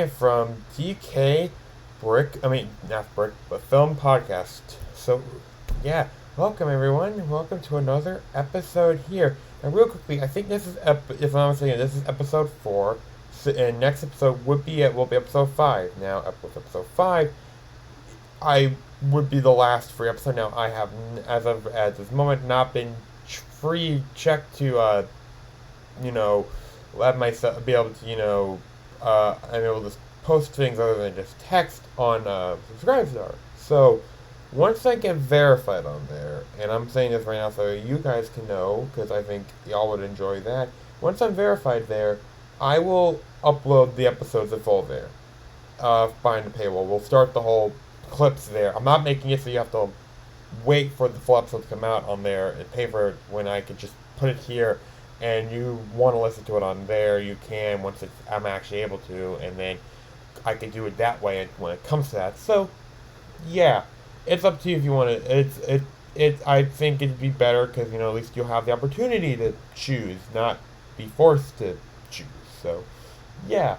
from not Brick, but Film Podcast. So, yeah, welcome everyone. Welcome to another episode here. And real quickly, I think this is, if I'm not mistaken, this is episode 4. So, and next episode will be episode 5. Now, with episode 5, I would be the last free episode. Now, I have, as of at this moment, not been free checked to, let myself be able to, I'm able to post things other than just text on Subscribestar. So, once I get verified on there, and I'm saying this right now so you guys can know, because I think y'all would enjoy that. Once I'm verified there, I will upload the episodes that's all there. Behind the paywall. We'll start the whole clips there. I'm not making it so you have to wait for the full episode to come out on there and pay for it when I could just put it here. And you want to listen to it on there, you can once I'm actually able to, and then I can do it that way when it comes to that. So, yeah, it's up to you if you want to. I think it'd be better because at least you'll have the opportunity to choose, not be forced to choose. So, yeah,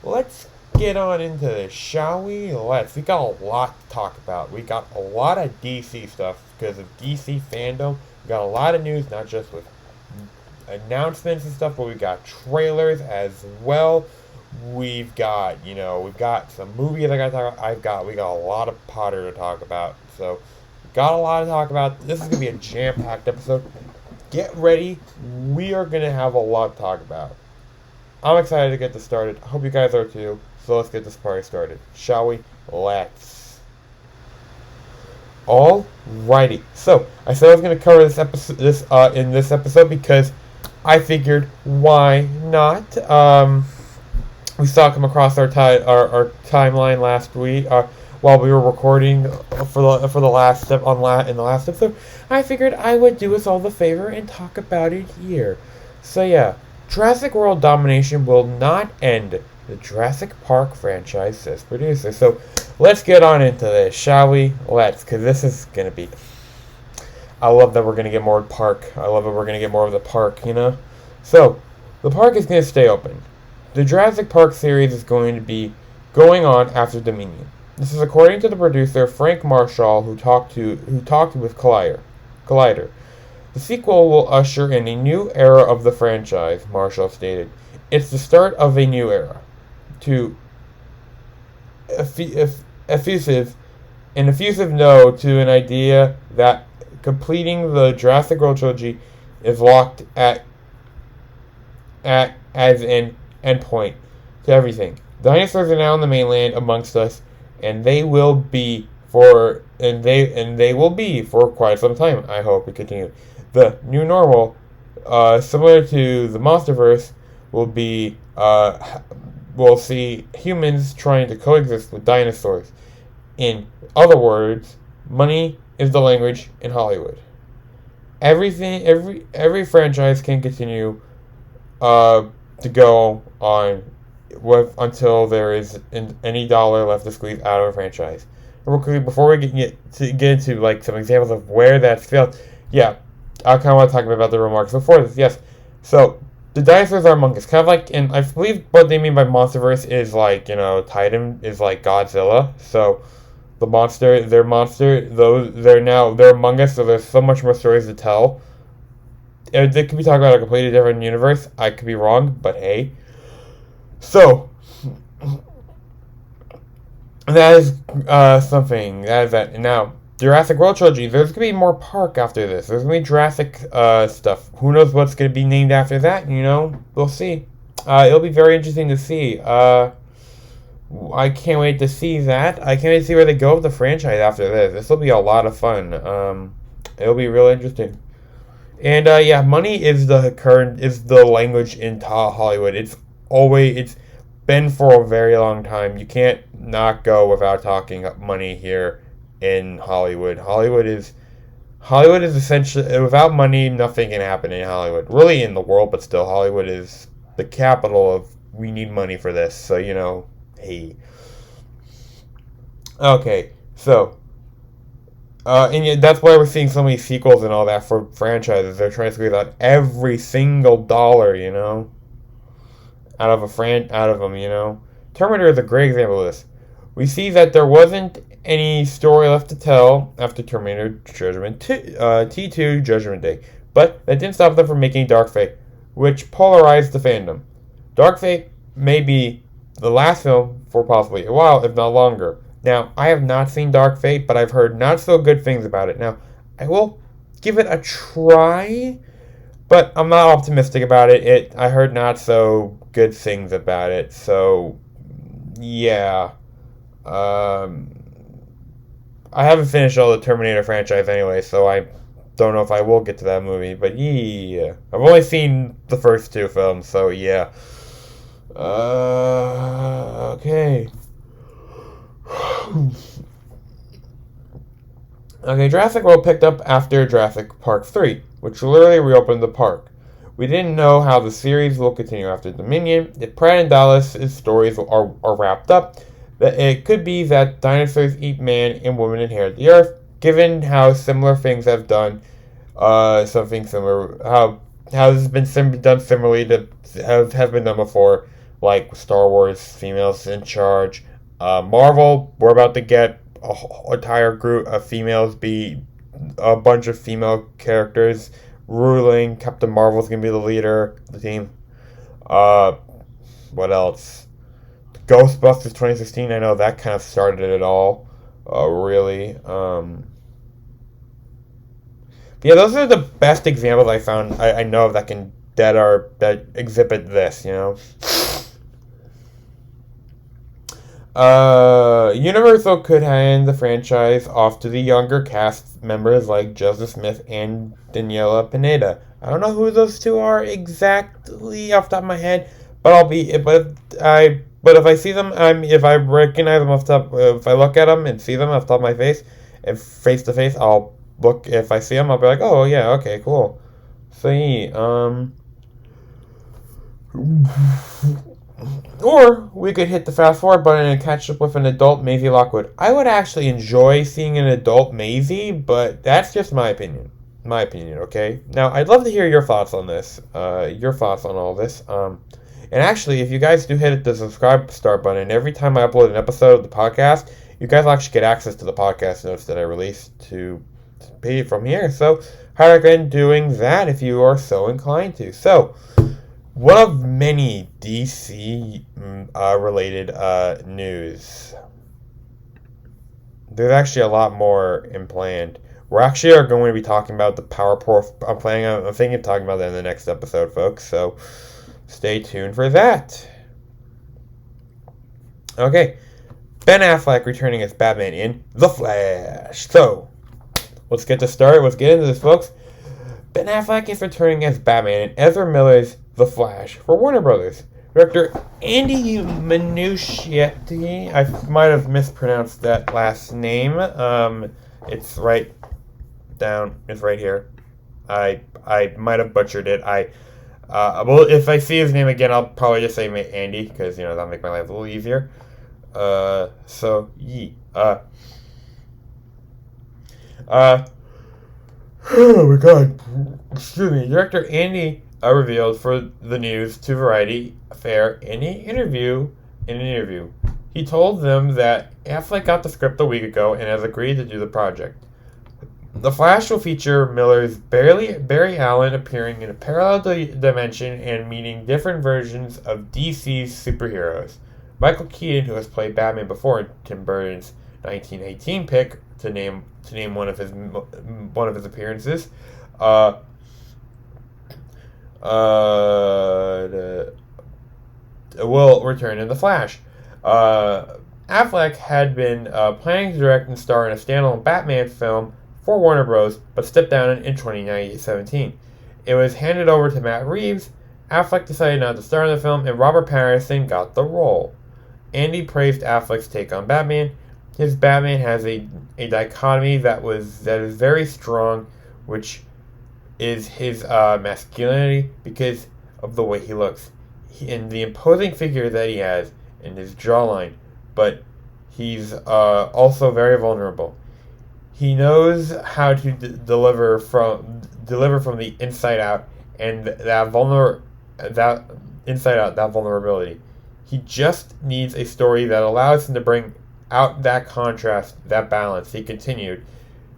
let's get on into this, shall we? We got a lot to talk about. We got a lot of DC stuff because of DC Fandome. We got a lot of news, not just with announcements and stuff, but we got trailers as well. We've got some movies I gotta talk about. We got a lot of Potter to talk about. So we got a lot to talk about. This is gonna be a jam-packed episode. Get ready. We are gonna have a lot to talk about. I'm excited to get this started. I hope you guys are too. So let's get this party started. Shall we? Let's. Alrighty. So I said I was gonna cover this episode in this episode because I figured, why not? We saw it come across our timeline last week while we were recording for the last step in the last episode. I figured I would do us all the favor and talk about it here. So yeah, Jurassic World domination will not end. The Jurassic Park franchise, says producer. So let's get on into this, shall we? Because this is gonna be. I love that we're going to get more park. I love that we're going to get more of the park, So, the park is going to stay open. The Jurassic Park series is going to be going on after Dominion. This is according to the producer Frank Marshall, who talked with Collider. The sequel will usher in a new era of the franchise, Marshall stated. It's the start of a new era. To effusive no to an idea that completing the Jurassic World trilogy is locked as an endpoint to everything. Dinosaurs are now on the mainland amongst us, and they will be for quite some time. I hope we continue. The new normal, similar to the MonsterVerse, will see humans trying to coexist with dinosaurs. In other words, money is the language in Hollywood. Every franchise can continue to go on until there is any dollar left to squeeze out of a franchise. Real quickly, before we get into some examples of where that's failed, yeah, I kind of want to talk about the remarks before this. Yes, so the dinosaurs are among us, kind of like, and I believe what they mean by MonsterVerse is Titan is like Godzilla. So they're among us, so there's so much more stories to tell. They could be talking about a completely different universe. I could be wrong, but hey. So, that is something. That is that. Now, Jurassic World trilogy, there's going to be more park after this. There's going to be Jurassic stuff. Who knows what's going to be named after that, We'll see. It'll be very interesting to see. I can't wait to see that. I can't wait to see where they go with the franchise after this. This will be a lot of fun. It'll be real interesting. And money is the language in Hollywood. It's been for a very long time. You can't not go without talking money here in Hollywood. Hollywood is essentially, without money, nothing can happen in Hollywood. Really in the world, but still, Hollywood is the capital of we need money for this. So hey. Okay, so and that's why we're seeing so many sequels and all that for franchises. They're trying to squeeze out every single dollar, out of them, Terminator is a great example of this. We see that there wasn't any story left to tell after Terminator T2 Judgment Day, but that didn't stop them from making Dark Fate, which polarized the fandom. Dark Fate may be the last film for possibly a while, if not longer. Now, I have not seen Dark Fate, but I've heard not so good things about it. Now, I will give it a try, but I'm not optimistic about it. I heard not so good things about it, so yeah. I haven't finished all the Terminator franchise anyway, so I don't know if I will get to that movie, but yeah. I've only seen the first two films, so yeah. Okay. Okay, Jurassic World picked up after Jurassic Park 3, which literally reopened the park. We didn't know how the series will continue after Dominion. If Pratt and Dallas' stories are wrapped up, that it could be that dinosaurs eat man and women inherit the earth, given how similar things have done something similar, how this has been done similarly to have been done before, like Star Wars, females in charge. Marvel, we're about to get a entire group of females, be a bunch of female characters ruling. Captain Marvel's gonna be the leader of the team. What else? Ghostbusters 2016, I know that kind of started it all. Really. Yeah, those are the best examples I found. I know of that exhibit this, you know. Universal could hand the franchise off to the younger cast members like Joseph Smith and Daniela Pineda. I don't know who those two are exactly off the top of my head, but if I see them, if I recognize them off the top, if I look at them and see them off the top of my face, and face to face, I'll look. If I see them, I'll be like, oh yeah, okay, cool. So yeah, or we could hit the fast forward button and catch up with an adult Maisie Lockwood. I would actually enjoy seeing an adult Maisie, but that's just my opinion. My opinion, okay? Now, I'd love to hear your thoughts on this. Your thoughts on all this. And actually, if you guys do hit the subscribe start button, every time I upload an episode of the podcast, you guys will actually get access to the podcast notes that I release to pay from here. So, I recommend doing that if you are so inclined to. So, one of many DC related news. There's actually a lot more in planned. We're actually going to be talking about the Power Port. I'm thinking of talking about that in the next episode, folks. So stay tuned for that. Okay, Ben Affleck returning as Batman in The Flash. So let's get started. Let's get into this, folks. Ben Affleck is returning as Batman in Ezra Miller's The Flash for Warner Brothers. Director Andy Muschietti, I might have mispronounced that last name. It's right down. It's right here. I might have butchered it. Well, if I see his name again, I'll probably just say Andy, because that'll make my life a little easier. Oh my God. Excuse me. Director Andy revealed for the news to Variety Fair in an interview. He told them that Affleck got the script a week ago and has agreed to do the project. The Flash will feature Miller's Barry Allen appearing in a parallel dimension and meeting different versions of DC's superheroes. Michael Keaton, who has played Batman before in Tim Burton's 1918 pick, to name one of his appearances, will return in The Flash. Affleck had been planning to direct and star in a standalone Batman film for Warner Bros., but stepped down in 2017. It was handed over to Matt Reeves. Affleck decided not to star in the film, and Robert Pattinson got the role. Andy praised Affleck's take on Batman. His Batman has a dichotomy that is very strong, which is his masculinity because of the way he looks and the imposing figure that he has and his jawline, but he's also very vulnerable. He knows how to deliver from the inside out, and that vulnerability. He just needs a story that allows him to bring out that contrast, that balance. He continued,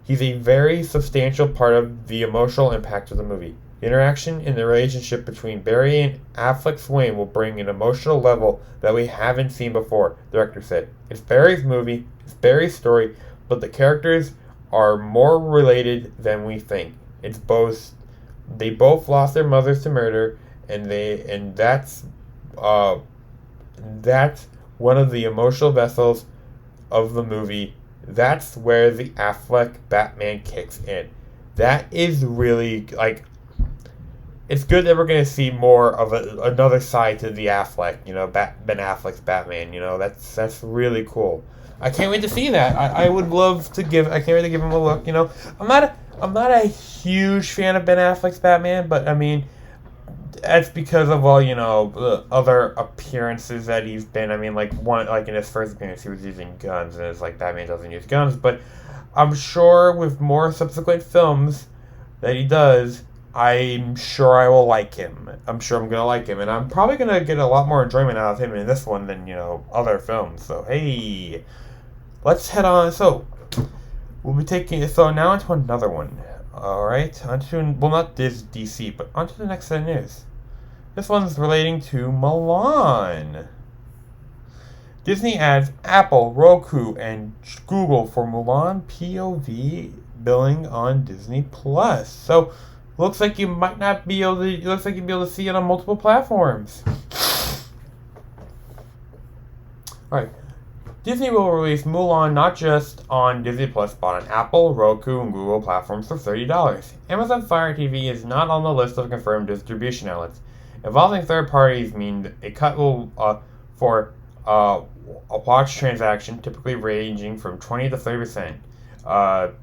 he's a very substantial part of the emotional impact of the movie. The interaction in the relationship between Barry and Affleck's Wayne will bring an emotional level that we haven't seen before, the director said. It's Barry's movie, it's Barry's story, but the characters are more related than we think. They both lost their mothers to murder, and that's one of the emotional vessels of the movie. That's where the Affleck Batman kicks in. That is really, like, it's good that we're going to see more of another side to the Affleck, Ben Affleck's Batman, that's really cool. I can't wait to see that. I can't wait to give him a look, I'm not a huge fan of Ben Affleck's Batman, but I mean, that's because of all, the other appearances that he's been. I mean, like in his first appearance, he was using guns, and it's like Batman doesn't use guns. But I'm sure with more subsequent films that he does, I'm sure I will like him. I'm sure I'm gonna like him, and I'm probably gonna get a lot more enjoyment out of him in this one than other films. So hey, let's head on. So we'll be now onto another one. Alright, not this DC, but onto the next set of news. This one's relating to Mulan. Disney adds Apple, Roku, and Google for Mulan POV billing on Disney Plus. So, looks like you might not be able to. It looks like you'll be able to see it on multiple platforms. Alright. Disney will release Mulan not just on Disney Plus, but on Apple, Roku, and Google platforms for $30. Amazon Fire TV is not on the list of confirmed distribution outlets. Involving third parties mean a cut will for a watch transaction, typically ranging from 20 to 30%.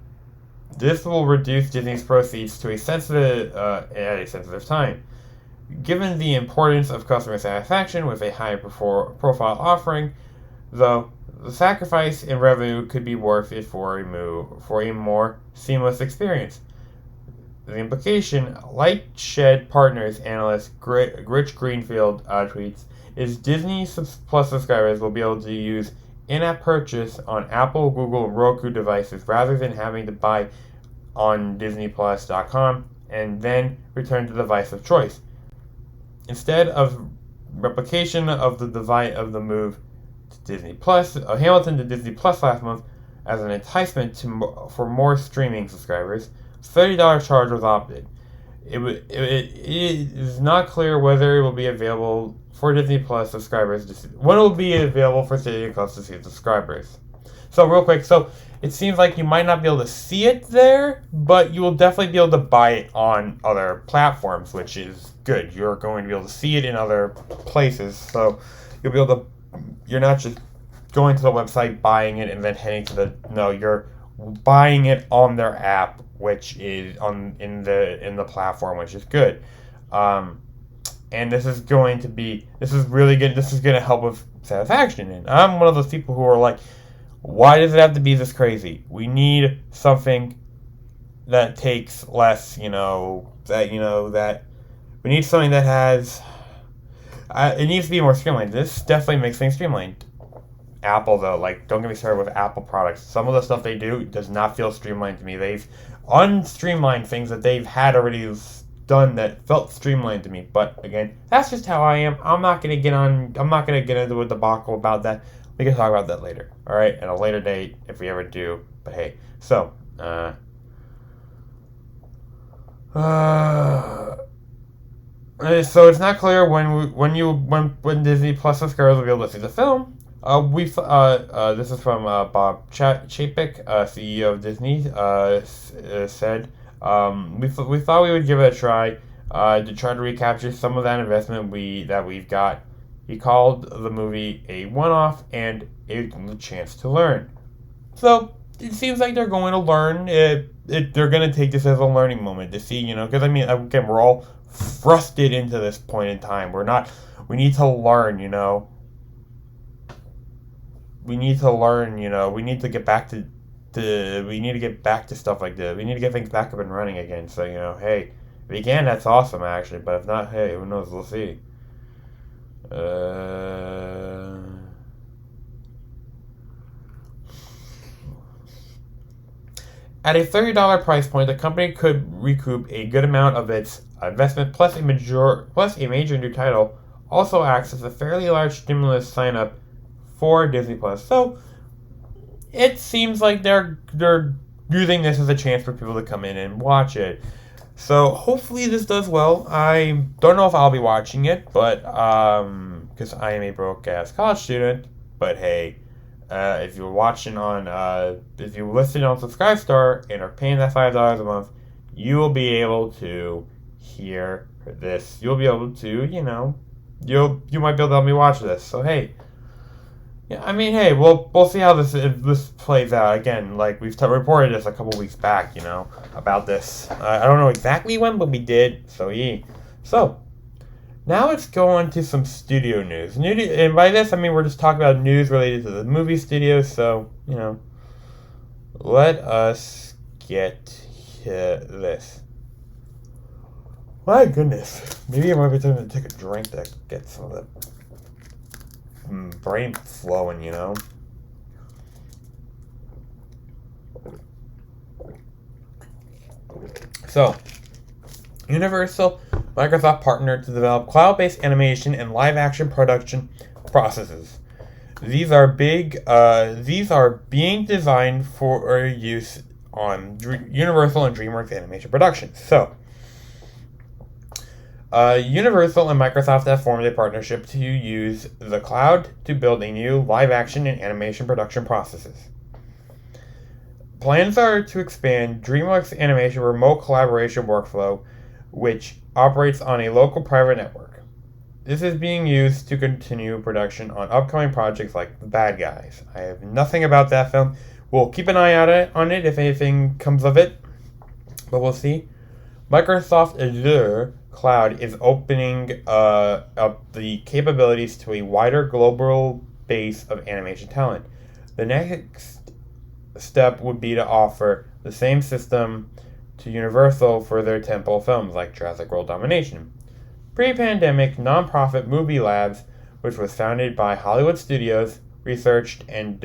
This will reduce Disney's proceeds to at a sensitive time. Given the importance of customer satisfaction with a high-profile offering, though, the sacrifice in revenue could be worth it for a more seamless experience. The implication, Lightshed Partners analyst Rich Greenfield tweets, is Disney Plus subscribers will be able to use in-app purchase on Apple, Google, and Roku devices rather than having to buy on DisneyPlus.com and then return to the device of choice. Instead of replication of the move to Disney Plus, Hamilton to Disney Plus last month as an enticement for more streaming subscribers, $30 charge was opted. It is not clear whether it will be available for Disney Plus subscribers. When it will be available for Disney Plus subscribers. So real quick, it seems like you might not be able to see it there, but you will definitely be able to buy it on other platforms, which is good. You're going to be able to see it in other places, so you'll be able to. You're not just going to the website, buying it, and then heading to you're buying it on their app, which is in the platform, which is good. And this is really good. This is going to help with satisfaction. And I'm one of those people who are like, why does it have to be this crazy? We need something that takes less, that we need something that has, it needs to be more streamlined. This definitely makes things streamlined. Apple, though, don't get me started with Apple products. Some of the stuff they do does not feel streamlined to me. They've unstreamlined things that they've had already done that felt streamlined to me. But again, that's just how I am. I'm not gonna get into a debacle about that. We can talk about that later. All right, at a later date if we ever do. But hey, so so it's not clear when Disney Plus subscribers will be able to see the film. This is from Bob Chapek, CEO of Disney, said, we thought we would give it a try to try to recapture some of that investment that we've got. He called the movie a one-off and a chance to learn. So it seems like they're going to learn. They're going to take this as a learning moment to see, because again, we're all thrusted into this point in time. We need to learn, We need to learn, we need to get back to stuff like this. We need to get things back up and running again. So, hey, if you can, that's awesome, actually. But if not, hey, who knows? We'll see. Uh, At a $30 price point, the company could recoup a good amount of its investment, plus a major new title also acts as a fairly large stimulus sign up for Disney Plus. So it seems like they're using this as a chance for people to come in and watch it. So hopefully this does well. I don't know if I'll be watching it, but because I am a broke ass college student. But hey, if you're watching on, if you listen on Subscribestar and are paying that $5 a month, you will be able to hear this. You'll be able to, you might be able to help me watch this. So hey. Yeah, I mean, hey, we'll see how this plays out. Again, like we've reported this a couple weeks back, about this. I don't know exactly when, but we did. So yeah. So now let's go on to some studio news. And by this I mean we're just talking about news related to the movie studios. So let us get to this. My goodness, maybe it might be time to take a drink to get some of that brain flowing, So, Universal, Microsoft partnered to develop cloud-based animation and live-action production processes. These are being designed for use on Universal and DreamWorks animation productions. So, Universal and Microsoft have formed a partnership to use the cloud to build a new live-action and animation production processes. Plans are to expand DreamWorks Animation remote collaboration workflow, which operates on a local private network. This is being used to continue production on upcoming projects like The Bad Guys. I have nothing about that film. We'll keep an eye on it if anything comes of it, but we'll see. Microsoft Azure Cloud is opening up the capabilities to a wider global base of animation talent. The next step would be to offer the same system to Universal for their tentpole films like Jurassic World Domination. Pre-pandemic, nonprofit Movie Labs, which was founded by Hollywood Studios, researched and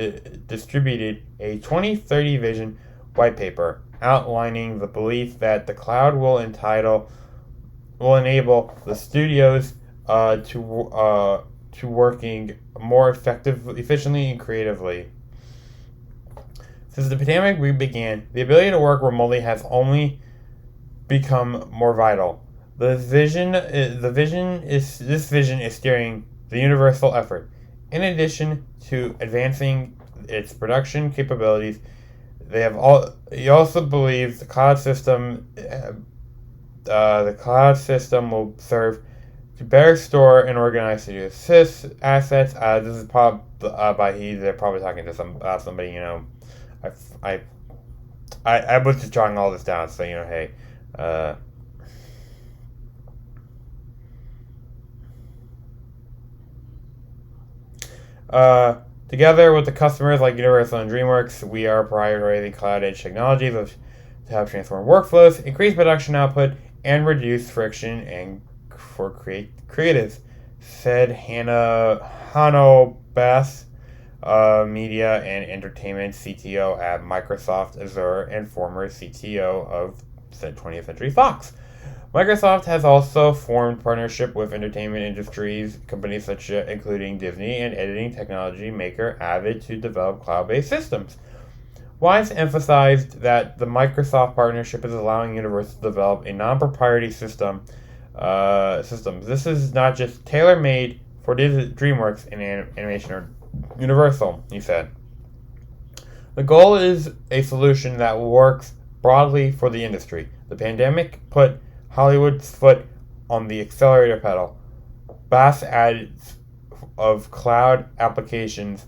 distributed a 2030 vision white paper outlining the belief that the cloud will enable the studios to working more effectively, efficiently, and creatively. Since the pandemic began, the ability to work remotely has only become more vital. This vision is steering the Universal effort. In addition to advancing its production capabilities, he also believes the cloud system will serve to better store and organize studio assets. This is probably they're probably talking to somebody. I was just jotting all this down, so hey. Together with the customers like Universal and DreamWorks, we are prioritizing cloud-edge technologies to help transform workflows, increase production output, and reduce friction and for creatives, said Hanno Bass, Media and Entertainment CTO at Microsoft Azure and former CTO of 20th Century Fox. Microsoft has also formed partnership with entertainment industries companies including Disney and editing technology maker Avid to develop cloud-based systems. Wise emphasized that the Microsoft partnership is allowing Universal to develop a non-proprietary systems. This is not just tailor-made for DreamWorks and animation or Universal, he said. The goal is a solution that works broadly for the industry. The pandemic put Hollywood's foot on the accelerator pedal. Vast ads of cloud applications.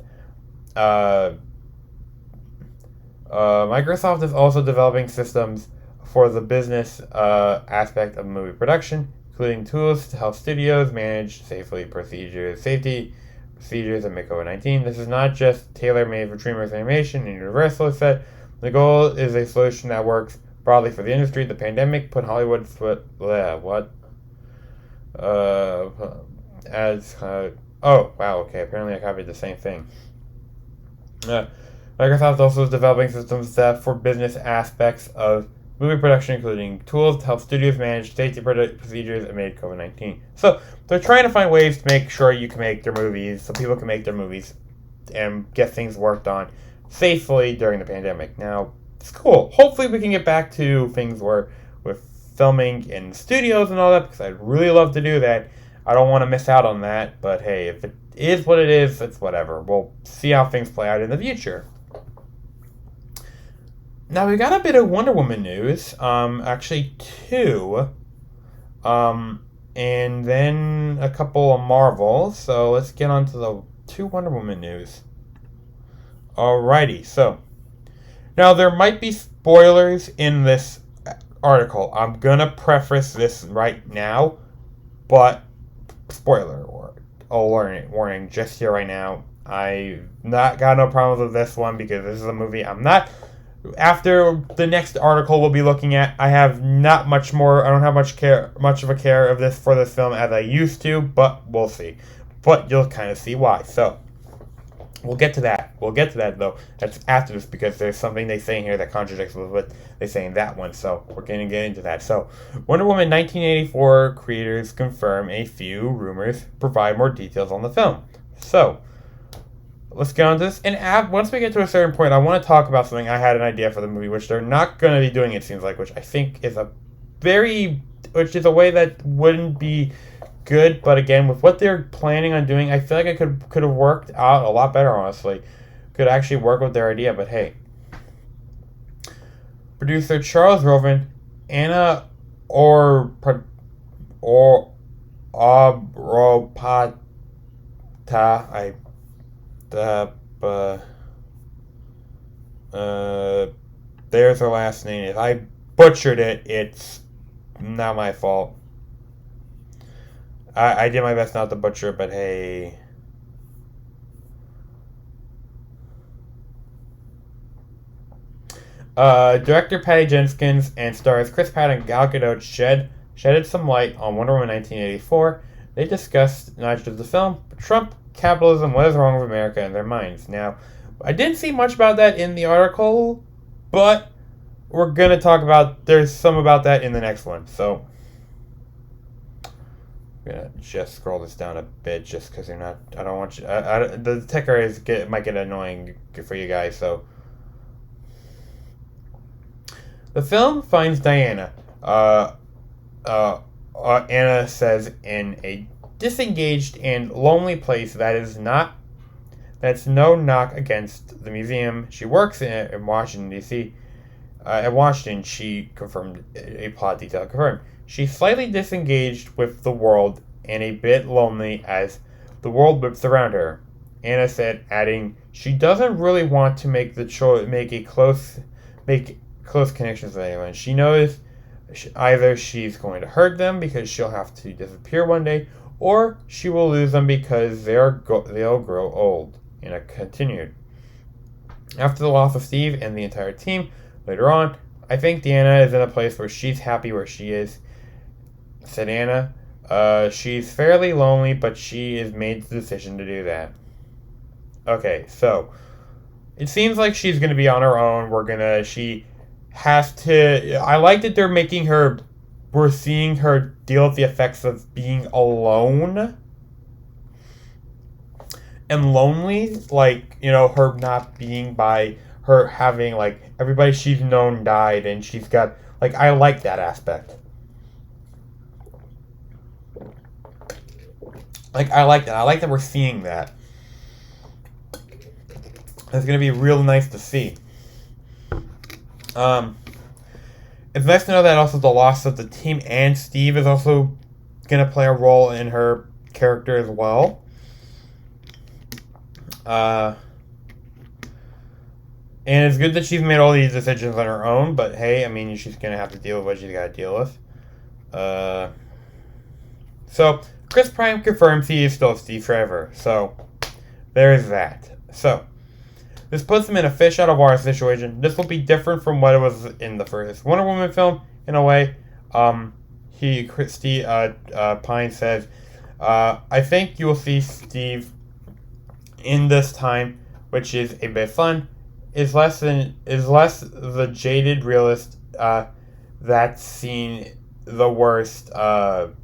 Microsoft is also developing systems for the business aspect of movie production, including tools to help studios manage safety procedures amid COVID-19. This is not just tailor-made for DreamWorks Animation and Universal said. The goal is a solution that works broadly for the industry. The pandemic put Hollywood's foot. as oh wow, okay, apparently I copied the same thing. Microsoft also is developing systems that for business aspects of movie production, including tools to help studios manage safety procedures amid COVID-19. So they're trying to find ways to make sure you can make their movies, so people can make their movies and get things worked on safely during the pandemic. Now, it's cool. Hopefully we can get back to things where with filming in studios and all that, because I'd really love to do that. I don't want to miss out on that, but hey, if it is what it is, it's whatever. We'll see how things play out in the future. Now we got a bit of Wonder Woman news, actually two, and then a couple of Marvel. So let's get on to the two Wonder Woman news. Alrighty, so now there might be spoilers in this article. I'm gonna preface this right now, but spoiler warning just here right now. I not got no problems with this one because this is a movie I'm not. After the next article we'll be looking at, I have not much more. I don't have much of a care of this for this film as I used to, but we'll see. But you'll kind of see why. So we'll get to that. We'll get to that though. That's after this because there's something they say in here that contradicts with what they say in that one. So we're going to get into that. So Wonder Woman 1984 creators confirm a few rumors, provide more details on the film. So let's get on to this. And once we get to a certain point, I want to talk about something I had an idea for the movie, which they're not going to be doing, it seems like, which I think is a way that wouldn't be good. But again, with what they're planning on doing, I feel like it could have worked out a lot better, honestly. Could actually work with their idea, but hey. Producer Charles Roven, Anna Oropata, there's her last name. If I butchered it, it's not my fault. I did my best not to butcher it, but hey. Director Patty Jenkins and stars Chris Pratt and Gal Gadot shedded some light on Wonder Woman 1984. They discussed not just the film, but Trump, capitalism, what is wrong with America in their minds. Now, I didn't see much about that in the article, but we're going to talk about, there's some about that in the next one. So I'm going to just scroll this down a bit just because they're not, I don't want you, the tech areas might get annoying for you guys, so. The film finds Diana, Anna says, in a disengaged and lonely place that's no knock against the museum she works in Washington, D.C. At Washington, she confirmed a plot detail confirmed. She's slightly disengaged with the world and a bit lonely as the world whips around her. Anna said, adding, she doesn't really want to make close connections with anyone. She knows either she's going to hurt them because she'll have to disappear one day, or she will lose them because they'll grow old. Anna continued. After the loss of Steve and the entire team, later on, I think Diana is in a place where she's happy where she is, said Anna. She's fairly lonely, but she has made the decision to do that. Okay, so it seems like she's going to be on her own. She has to, I like that we're seeing her deal with the effects of being alone and lonely, like, her not being by her having, like, everybody she's known died, and she's got, like, I like that aspect. Like, I like that. I like that we're seeing that. It's going to be real nice to see. It's nice to know that also the loss of the team and Steve is also going to play a role in her character as well. And it's good that she's made all these decisions on her own, but hey, I mean, she's going to have to deal with what she's got to deal with. So, Chris Prime confirms he is still Steve Trevor. So, there's that. So, this puts him in a fish out of water situation. This will be different from what it was in the first Wonder Woman film, in a way. Pine says, I think you will see Steve in this time, which is a bit fun, is less the jaded realist that's seen the worst sides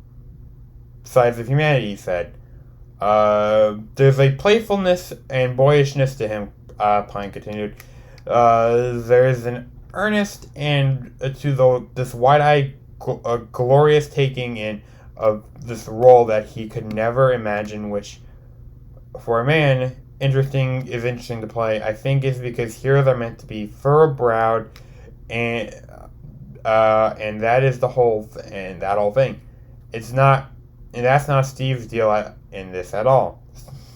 of humanity, he said. There's a playfulness and boyishness to him, Pine continued. There's an earnest and this wide-eyed, glorious taking in of this role that he could never imagine, which, for a man, is interesting to play. I think is because heroes are meant to be furrow-browed, and that is the whole thing. It's not, and that's not Steve's deal in this at all.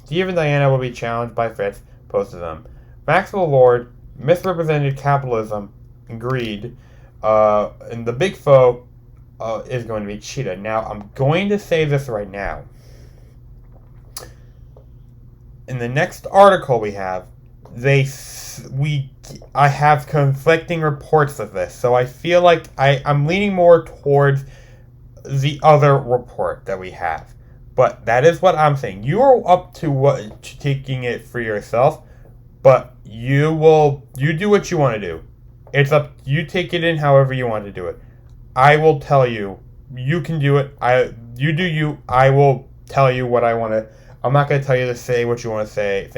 Steve and Diana will be challenged by Fritz, both of them. Maxwell Lord misrepresented capitalism and greed, and the big foe is going to be Cheetah. Now, I'm going to say this right now. In the next article we have, I have conflicting reports of this, so I feel like I'm leaning more towards the other report that we have. But that is what I'm saying. You are up to taking it for yourself, but you do what you want to do. It's up. You take it in however you want to do it. I will tell you. You can do it. You do you. I will tell you what I want to. I'm not going to tell you to say what you want to say. If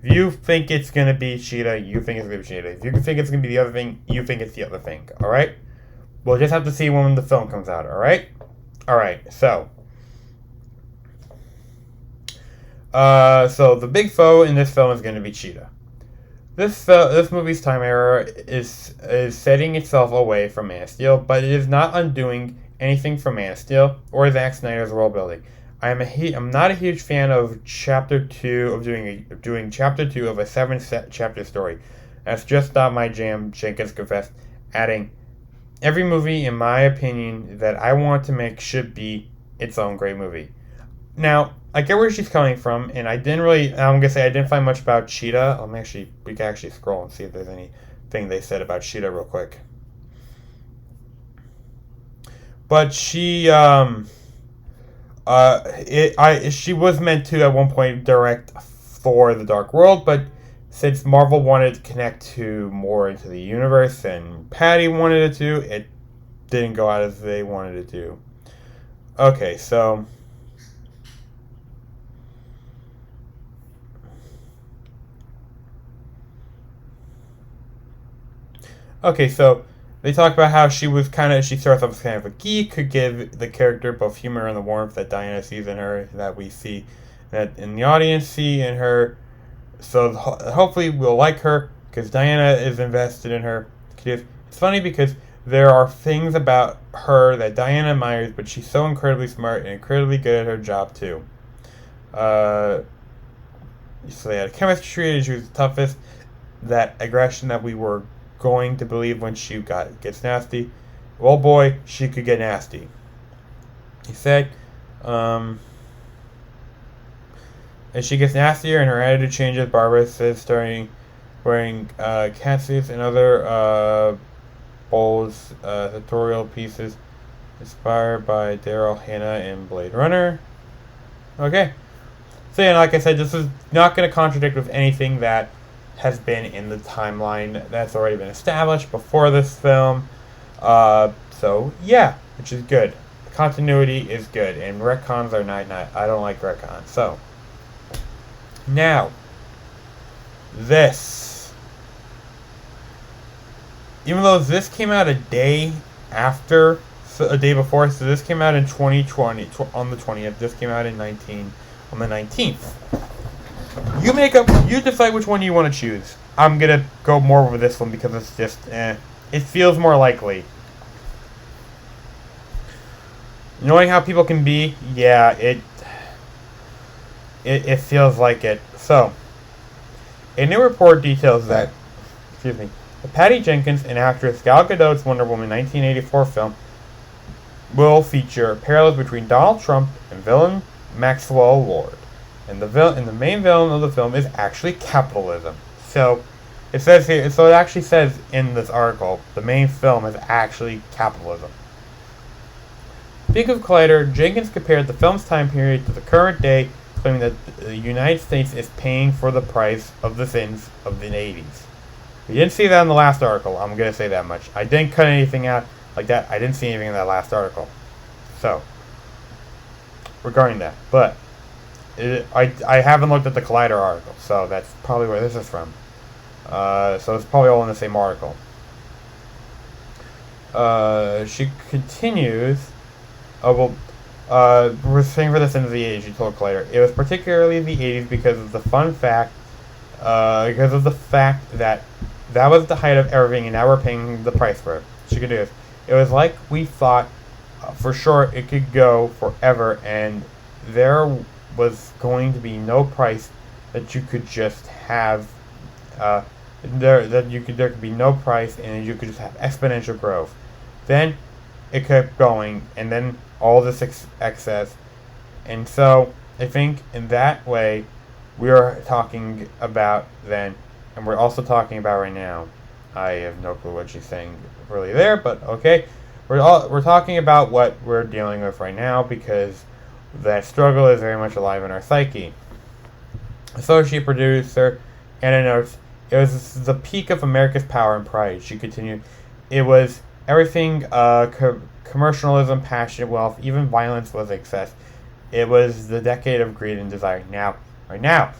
you think it's going to be Cheetah, you think it's going to be Cheetah. If you think it's going to be the other thing, you think it's the other thing. All right? We'll just have to see when the film comes out. All right? All right. So the big foe in this film is going to be Cheetah. This movie's time era is setting itself away from Man of Steel, but it is not undoing anything from Man of Steel or Zack Snyder's world building. I'm not a huge fan of Chapter 2 of doing Chapter 2 of a 7-chapter story. That's just not my jam. Jenkins confessed, adding, "Every movie, in my opinion, that I want to make should be its own great movie." Now, I get where she's coming from, and I'm gonna say I didn't find much about Cheetah. We can actually scroll and see if there's anything they said about Cheetah real quick. But she was meant to at one point direct Thor: The Dark World, but since Marvel wanted to connect more into the universe and Patty wanted it to, it didn't go out as they wanted it to. Okay, so they talk about how she starts off as kind of a geek, could give the character both humor and the warmth that Diana sees in her, that we see, that in the audience see in her. So hopefully we'll like her, because Diana is invested in her. It's funny because there are things about her that Diana admires, but she's so incredibly smart and incredibly good at her job too. So they had a chemistry, and she was the toughest. That aggression that we were going to believe when she gets nasty. Well, boy, she could get nasty. He said, as she gets nastier and her attitude changes, Barbara says, starting wearing catsuits and other Bowles tutorial pieces inspired by Daryl Hannah in Blade Runner. Okay. So yeah, like I said, this is not going to contradict with anything that has been in the timeline that's already been established before this film. So yeah, which is good. Continuity is good, and retcons are not. I don't like retcons. So now, this, even though this came out a day before, so this came out in 2020 on the 20th. This came out on the 19th. You decide which one you want to choose. I'm going to go more with this one because it's just, it feels more likely. Knowing how people can be, yeah, it feels like it. So, a new report details that, Patty Jenkins and actress Gal Gadot's Wonder Woman 1984 film will feature parallels between Donald Trump and villain Maxwell Lord. And the main villain of the film is actually capitalism. So it says here. So it actually says in this article, the main film is actually capitalism. Speaking of Collider, Jenkins compared the film's time period to the current day, claiming that the United States is paying for the price of the sins of the 80s. We didn't see that in the last article, I'm going to say that much. I didn't cut anything out like that. I didn't see anything in that last article. So, regarding that. But, I haven't looked at the Collider article, so that's probably where this is from. So it's probably all in the same article. She continues. We're saying for the sins of the 80s, she told Collider. It was particularly the 80s because of the fact that was the height of everything, and now we're paying the price for it. She could do this. It was like we thought for sure it could go forever, and there was going to be no price that you could just have. There could be no price, and you could just have exponential growth. Then it kept going, and then all this excess, and so I think in that way we are talking about then, and we're also talking about right now. I have no clue what she's saying really there, but okay. We're talking about what we're dealing with right now because that struggle is very much alive in our psyche. Associate producer Anna notes, it was the peak of America's power and pride. She continued, it was everything, commercialism, passion, wealth, even violence was excess. It was the decade of greed and desire. Right now,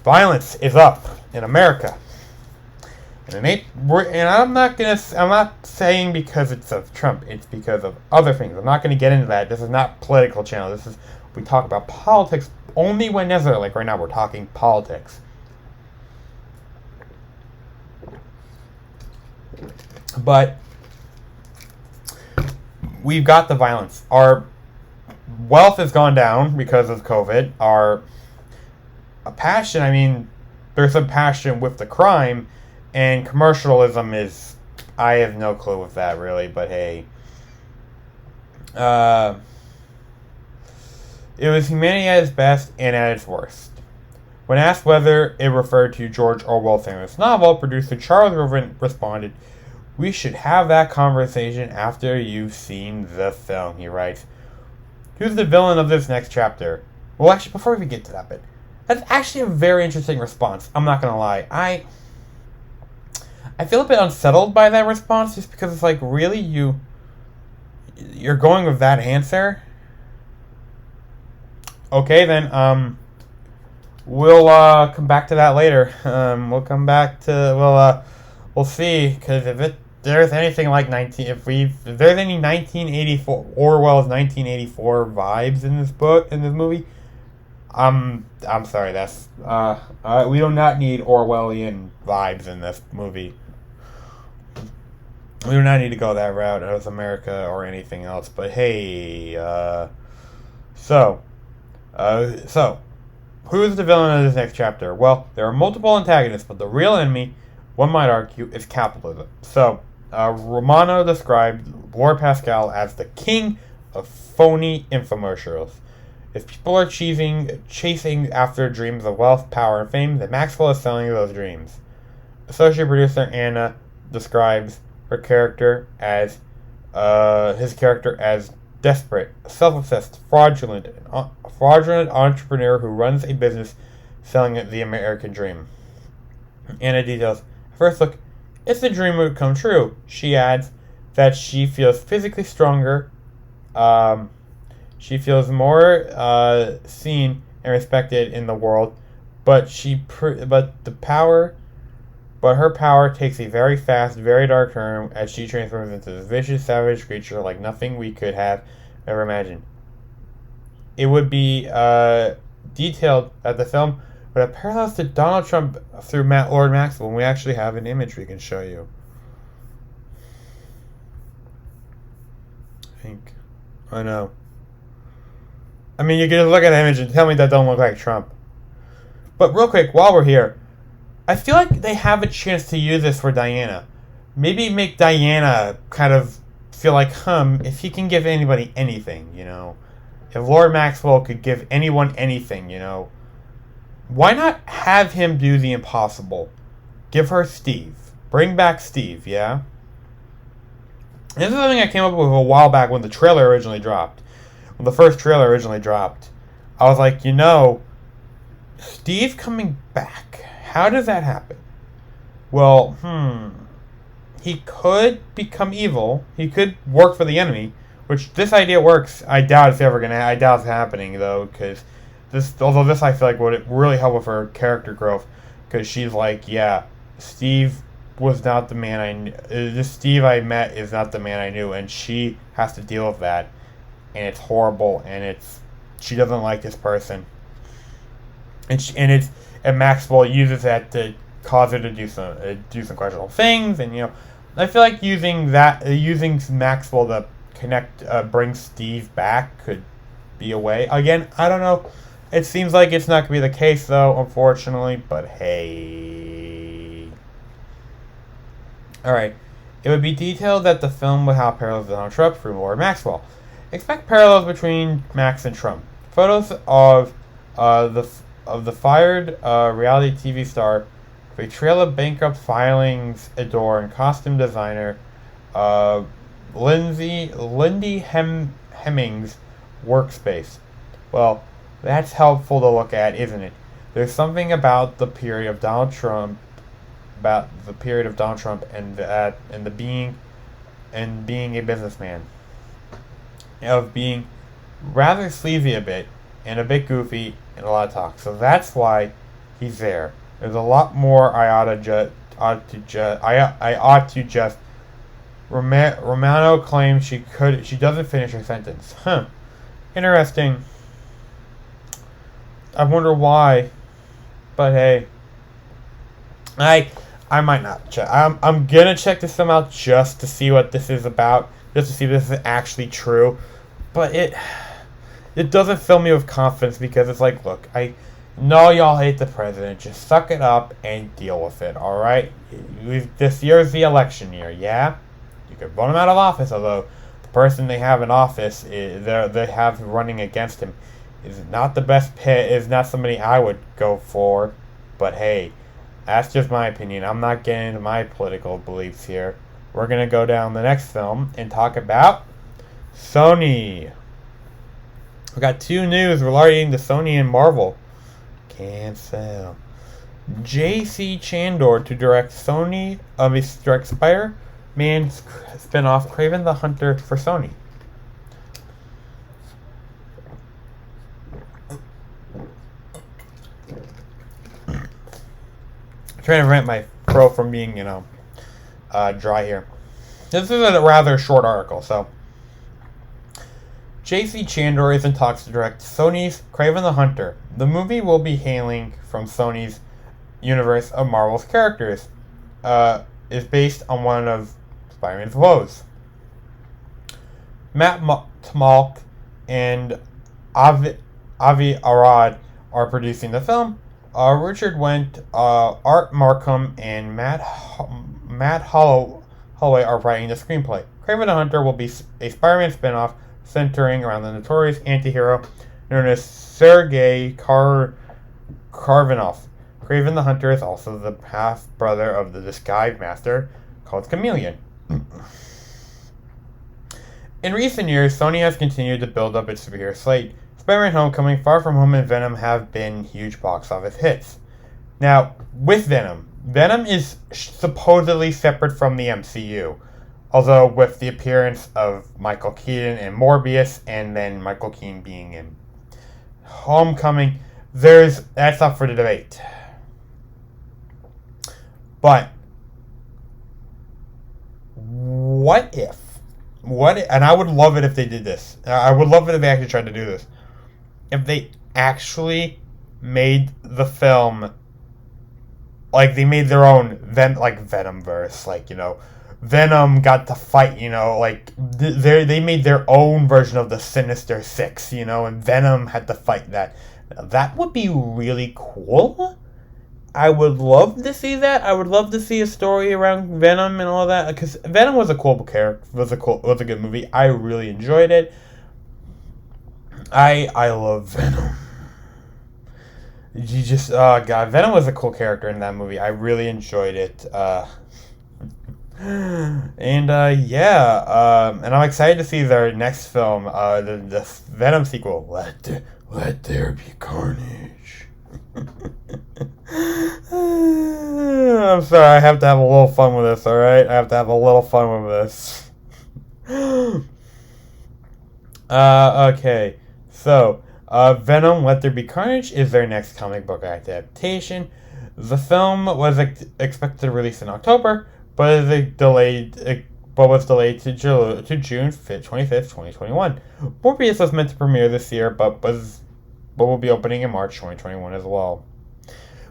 violence is up in America. And I'm not saying because it's of Trump, it's because of other things. I'm not going to get into that. This is not political channel. We talk about politics only when necessary. Like right now, we're talking politics. But we've got the violence. Our wealth has gone down because of COVID. Our passion, there's some passion with the crime, and commercialism is, I have no clue with that really, but hey. It was humanity at its best and at its worst. When asked whether it referred to George Orwell's famous novel, producer Charles Irvin responded, "We should have that conversation after you've seen the film," he writes. Who's the villain of this next chapter? Well, actually, before we get to that bit, that's actually a very interesting response. I'm not going to lie. I feel a bit unsettled by that response just because it's like, really? You're going with that answer? Okay, then, we'll come back to that later. We'll see, because if there's anything like if there's any 1984 Orwell's 1984 vibes in this movie, I'm sorry. That's we do not need Orwellian vibes in this movie. We do not need to go that route as America or anything else. But hey, so who is the villain of this next chapter? Well, there are multiple antagonists, but the real enemy, one might argue, is capitalism. So, Romano described Lord Pascal as the king of phony infomercials. If people are chasing after dreams of wealth, power, and fame, then Maxwell is selling those dreams. Associate producer Anna describes his character as desperate, self-obsessed, fraudulent entrepreneur who runs a business selling the American dream. Anna details, first look, if the dream would come true, she adds that she feels physically stronger, she feels more seen and respected in the world, but her power takes a very fast, very dark turn as she transforms into this vicious, savage creature like nothing we could have ever imagined. It would be detailed that the film would have parallels to Donald Trump through Lord Maxwell, and we actually have an image we can show you. I know. You can just look at the image and tell me that don't look like Trump. But real quick, while we're here, I feel like they have a chance to use this for Diana. Maybe make Diana kind of feel like, if he can give anybody anything, If Lord Maxwell could give anyone anything, why not have him do the impossible? Give her Steve. Bring back Steve, yeah? This is something I came up with a while back when the trailer originally dropped. When the first trailer originally dropped, I was like, Steve coming back. How does that happen? Well, he could become evil. He could work for the enemy, which this idea works. I doubt it's happening though, because although this I feel like would really help with her character growth, because she's like, yeah, Steve was not the man I knew. This Steve I met is not the man I knew, and she has to deal with that, and it's horrible, and she doesn't like this person, and Maxwell uses that to cause her to do some questionable things, and I feel like using Maxwell to bring Steve back could be a way. Again, I don't know. It seems like it's not going to be the case, though, unfortunately, but hey. Alright. It would be detailed that the film would have parallels to Donald Trump through Lord Maxwell. Expect parallels between Max and Trump. Photos of the fired reality TV star betrayal of bankrupt filings adore and costume designer Lindy Hemming's workspace. Well, that's helpful to look at, isn't it? There's something about the period of Donald Trump, and being a businessman, of being rather sleazy a bit and a bit goofy and a lot of talk. So that's why he's there. There's a lot more I ought to just. Romano claims she doesn't finish her sentence. Interesting. I wonder why. But hey, I might not check. I'm gonna check this film out just to see what this is about, just to see if this is actually true. But it doesn't fill me with confidence, because it's like, look, I know y'all hate the president. Just suck it up and deal with it. All right. This year's the election year. Yeah. You could vote him out of office, although the person they have in office, they have running against him, is not the best pick, is not somebody I would go for. But hey, that's just my opinion. I'm not getting into my political beliefs here. We're going to go down the next film and talk about Sony. We got two news relating to Sony and Marvel. Cancel. J.C. Chandor to direct direct Spider-Man spin-off Kraven the Hunter for Sony. I'm trying to prevent my throat from being, dry here. This is a rather short article, so. J.C. Chandor is in talks to direct Sony's Kraven the Hunter. The movie will be hailing from Sony's universe of Marvel's characters. Is based on one of Spider-Man's woes. Matt Tmalk and Avi Arad are producing the film. Richard Wendt, Art Markham, and Matt Holloway are writing the screenplay. Kraven the Hunter will be a Spider-Man spin-off centering around the notorious anti-hero known as Sergei Karvanov. Kraven the Hunter is also the half-brother of the disguise master called Chameleon. In recent years, Sony has continued to build up its superhero slate. Spider-Man Homecoming, Far From Home, and Venom have been huge box office hits. Now, with Venom is supposedly separate from the MCU. Although, with the appearance of Michael Keaton in Morbius, and then Michael Keaton being in Homecoming, that's up for the debate. But, what if, and I would love it if they did this. I would love it if they actually tried to do this. If they actually made the film, like they made their own, Venomverse, Venom got to fight, they made their own version of the Sinister Six, and Venom had to fight that. That would be really cool. I would love to see that. I would love to see a story around Venom and all that, because Venom was a cool character, was a good movie. I really enjoyed it. I love Venom. God, Venom was a cool character in that movie. I really enjoyed it. And and I'm excited to see their next film, the Venom sequel. Let there be carnage. I'm sorry, I have to have a little fun with this. All right, I have to have a little fun with this. Okay, so Venom: Let There Be Carnage is their next comic book adaptation. The film was expected to release in October, but was delayed to June 25th, 2021. Morbius was meant to premiere this year, but will be opening in March 2021 as well.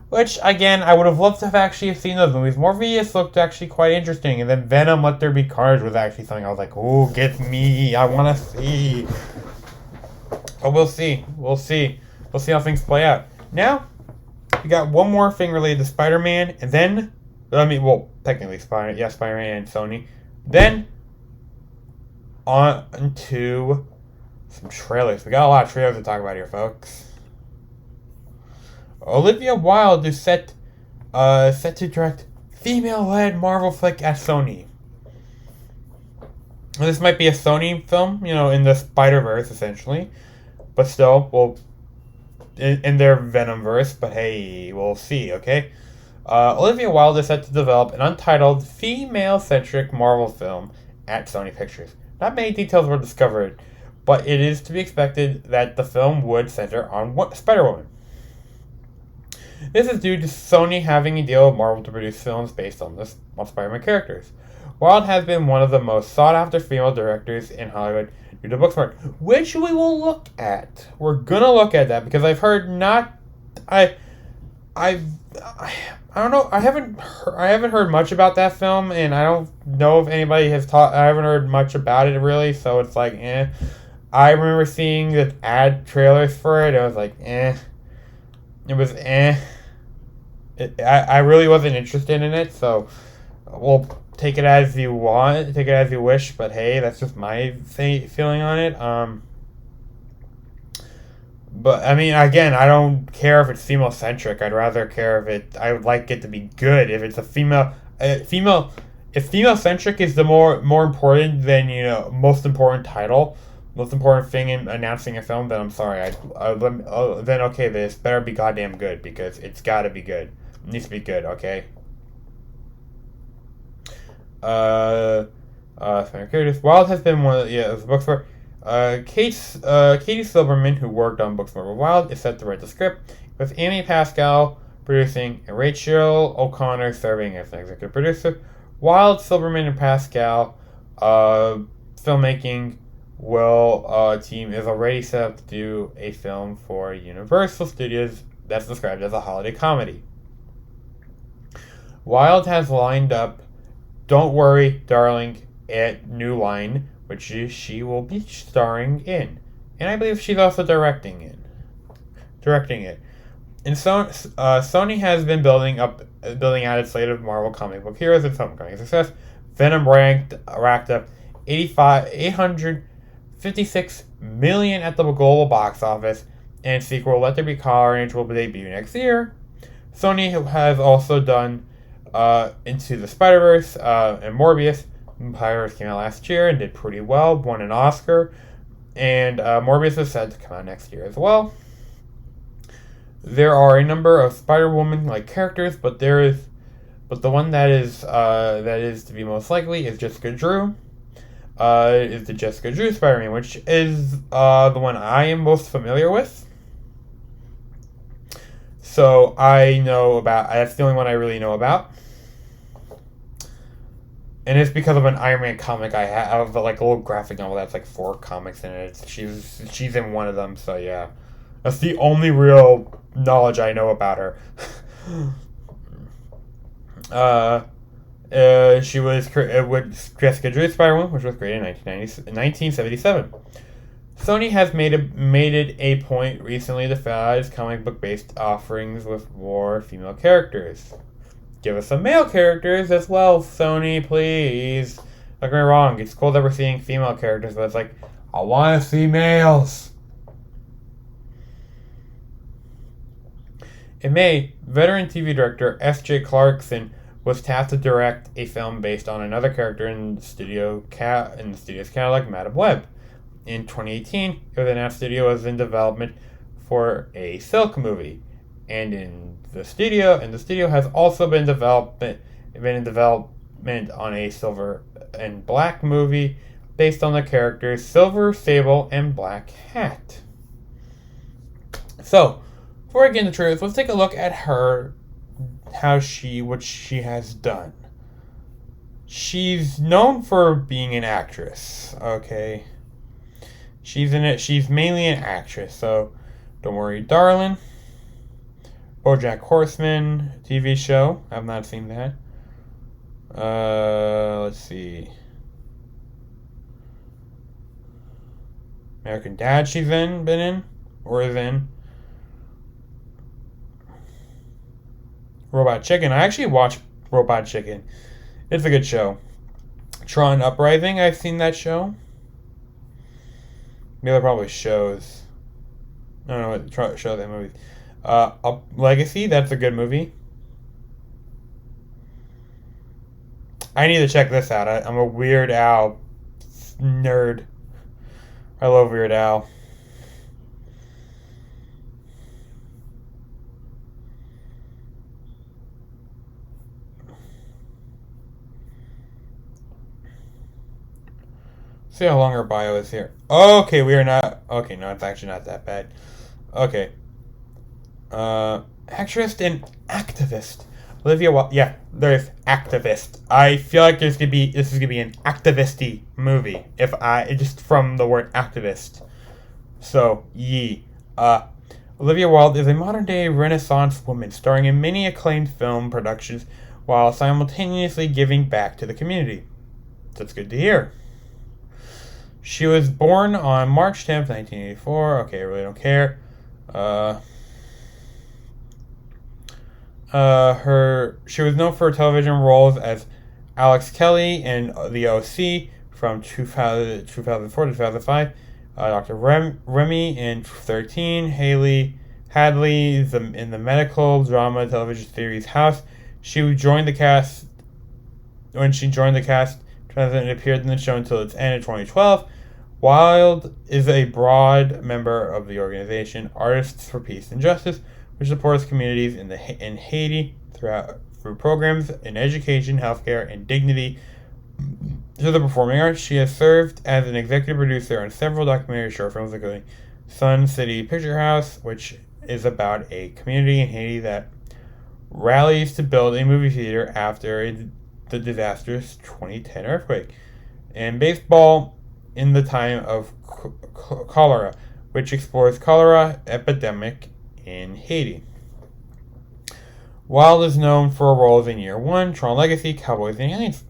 Which, again, I would have loved to have actually seen those movies. Morbius looked actually quite interesting, and then Venom: Let There Be Carnage was actually something I was like, ooh, get me, I want to see. But we'll see. We'll see how things play out. Now, we got one more thing related to Spider-Man, and then, technically Spider-Man and Sony. Then, on to some trailers. We got a lot of trailers to talk about here, folks. Olivia Wilde is set to direct female-led Marvel flick at Sony. This might be a Sony film, in the Spider-Verse, essentially. But still, in their Venomverse, but hey, we'll see, okay? Olivia Wilde is set to develop an untitled, female-centric Marvel film at Sony Pictures. Not many details were discovered, but it is to be expected that the film would center on Spider-Woman. This is due to Sony having a deal with Marvel to produce films based on Spider-Man characters. Wilde has been one of the most sought-after female directors in Hollywood due to Booksmart, which we will look at. We're gonna look at that because I've heard I don't know. I haven't heard much about that film, and I don't know if anybody has taught. I haven't heard much about it really, so it's like, eh. I remember seeing the ad trailers for it. I was like, eh. It was eh. I really wasn't interested in it, so we'll take it as you want, take it as you wish. But hey, that's just my feeling on it. But I mean, again, I don't care if it's female centric. I'd rather care if I would like it to be good. If it's a female, if female centric is the more important than most important title. Most important thing in announcing a film, then I'm sorry. Then okay, this better be goddamn good because it's gotta be good. It needs to be good, okay? Wild has been one of the books for Katie Silberman, who worked on Booksmart with Wild, is set to write the script, with Amy Pascal producing and Rachel O'Connor serving as an executive producer. Wild, Silberman, and Pascal filmmaking team is already set up to do a film for Universal Studios that's described as a holiday comedy. Wild has lined up Don't Worry, Darling, a new line, which she will be starring in. And I believe she's also directing it. And Sony has been building out its slate of Marvel comic book heroes and homecoming success. Venom racked up $856 million at the global box office, and sequel Let There Be Carnage will debut next year. Sony has also done Into the Spider-Verse and Morbius. Spider-Verse came out last year and did pretty well, won an Oscar, and Morbius is set to come out next year as well. There are a number of Spider-Woman-like characters, but the one that is to be most likely is Jessica Drew. Is the Jessica Drew Spider-Man, which is the one I am most familiar with. So that's the only one I really know about. And it's because of an Iron Man comic I have, like a little graphic novel that's like 4 comics in it. She's in one of them, so yeah. That's the only real knowledge I know about her. She was with Jessica Drew Spider-Man, which was created in 1977. Sony has made it a point recently to emphasize comic book-based offerings with more female characters. Give us some male characters as well, Sony, please. Don't get me wrong, it's cool that we're seeing female characters, but it's like, I want to see males. In May, veteran TV director S.J. Clarkson was tasked to direct a film based on another character in the studio's catalog, Madame Web. In 2018, it was announced the studio was in development for a Silk movie, and the studio has also been in development on a Silver and Black movie based on the characters Silver Sable and Black Hat. So, before I get into the trailers, let's take a look at her, what she has done. She's known for being an actress, okay? She's mainly an actress, so Don't Worry, Darling, BoJack Horseman TV show. I've not seen that. Let's see. American Dad she's been in, or is in. Robot Chicken. I actually watched Robot Chicken. It's a good show. Tron Uprising, I've seen that show. The other probably shows. I don't know what show that movie. Legacy, that's a good movie. I need to check this out. I'm a Weird Al nerd. I love Weird Al. See how long her bio is here. Okay, we are not. Okay, no, it's actually not that bad. Okay. Actress and activist. Olivia Wilde. Yeah, there's activist. I feel like this is gonna be an activist-y movie. Just from the word activist. So, Olivia Wilde is a modern-day Renaissance woman starring in many acclaimed film productions while simultaneously giving back to the community. That's good to hear. She was born on March 10th, 1984. Okay, I really don't care. She was known for television roles as Alex Kelly in The OC from 2004 to 2005. Dr. Remy in 13. Haley Hadley in the medical drama television series House. When she joined the cast, and appeared in the show until its end in 2012. Wilde is a broad member of the organization Artists for Peace and Justice, which supports communities in Haiti through programs in education, healthcare, and dignity to the performing arts. She has served as an executive producer on several documentary short films, including Sun City Picture House, which is about a community in Haiti that rallies to build a movie theater after the disastrous 2010 earthquake, and Baseball in the Time of Cholera, which explores cholera epidemic in Haiti. Wilde is known for roles in Year One, Tron Legacy, Cowboys and Aliens.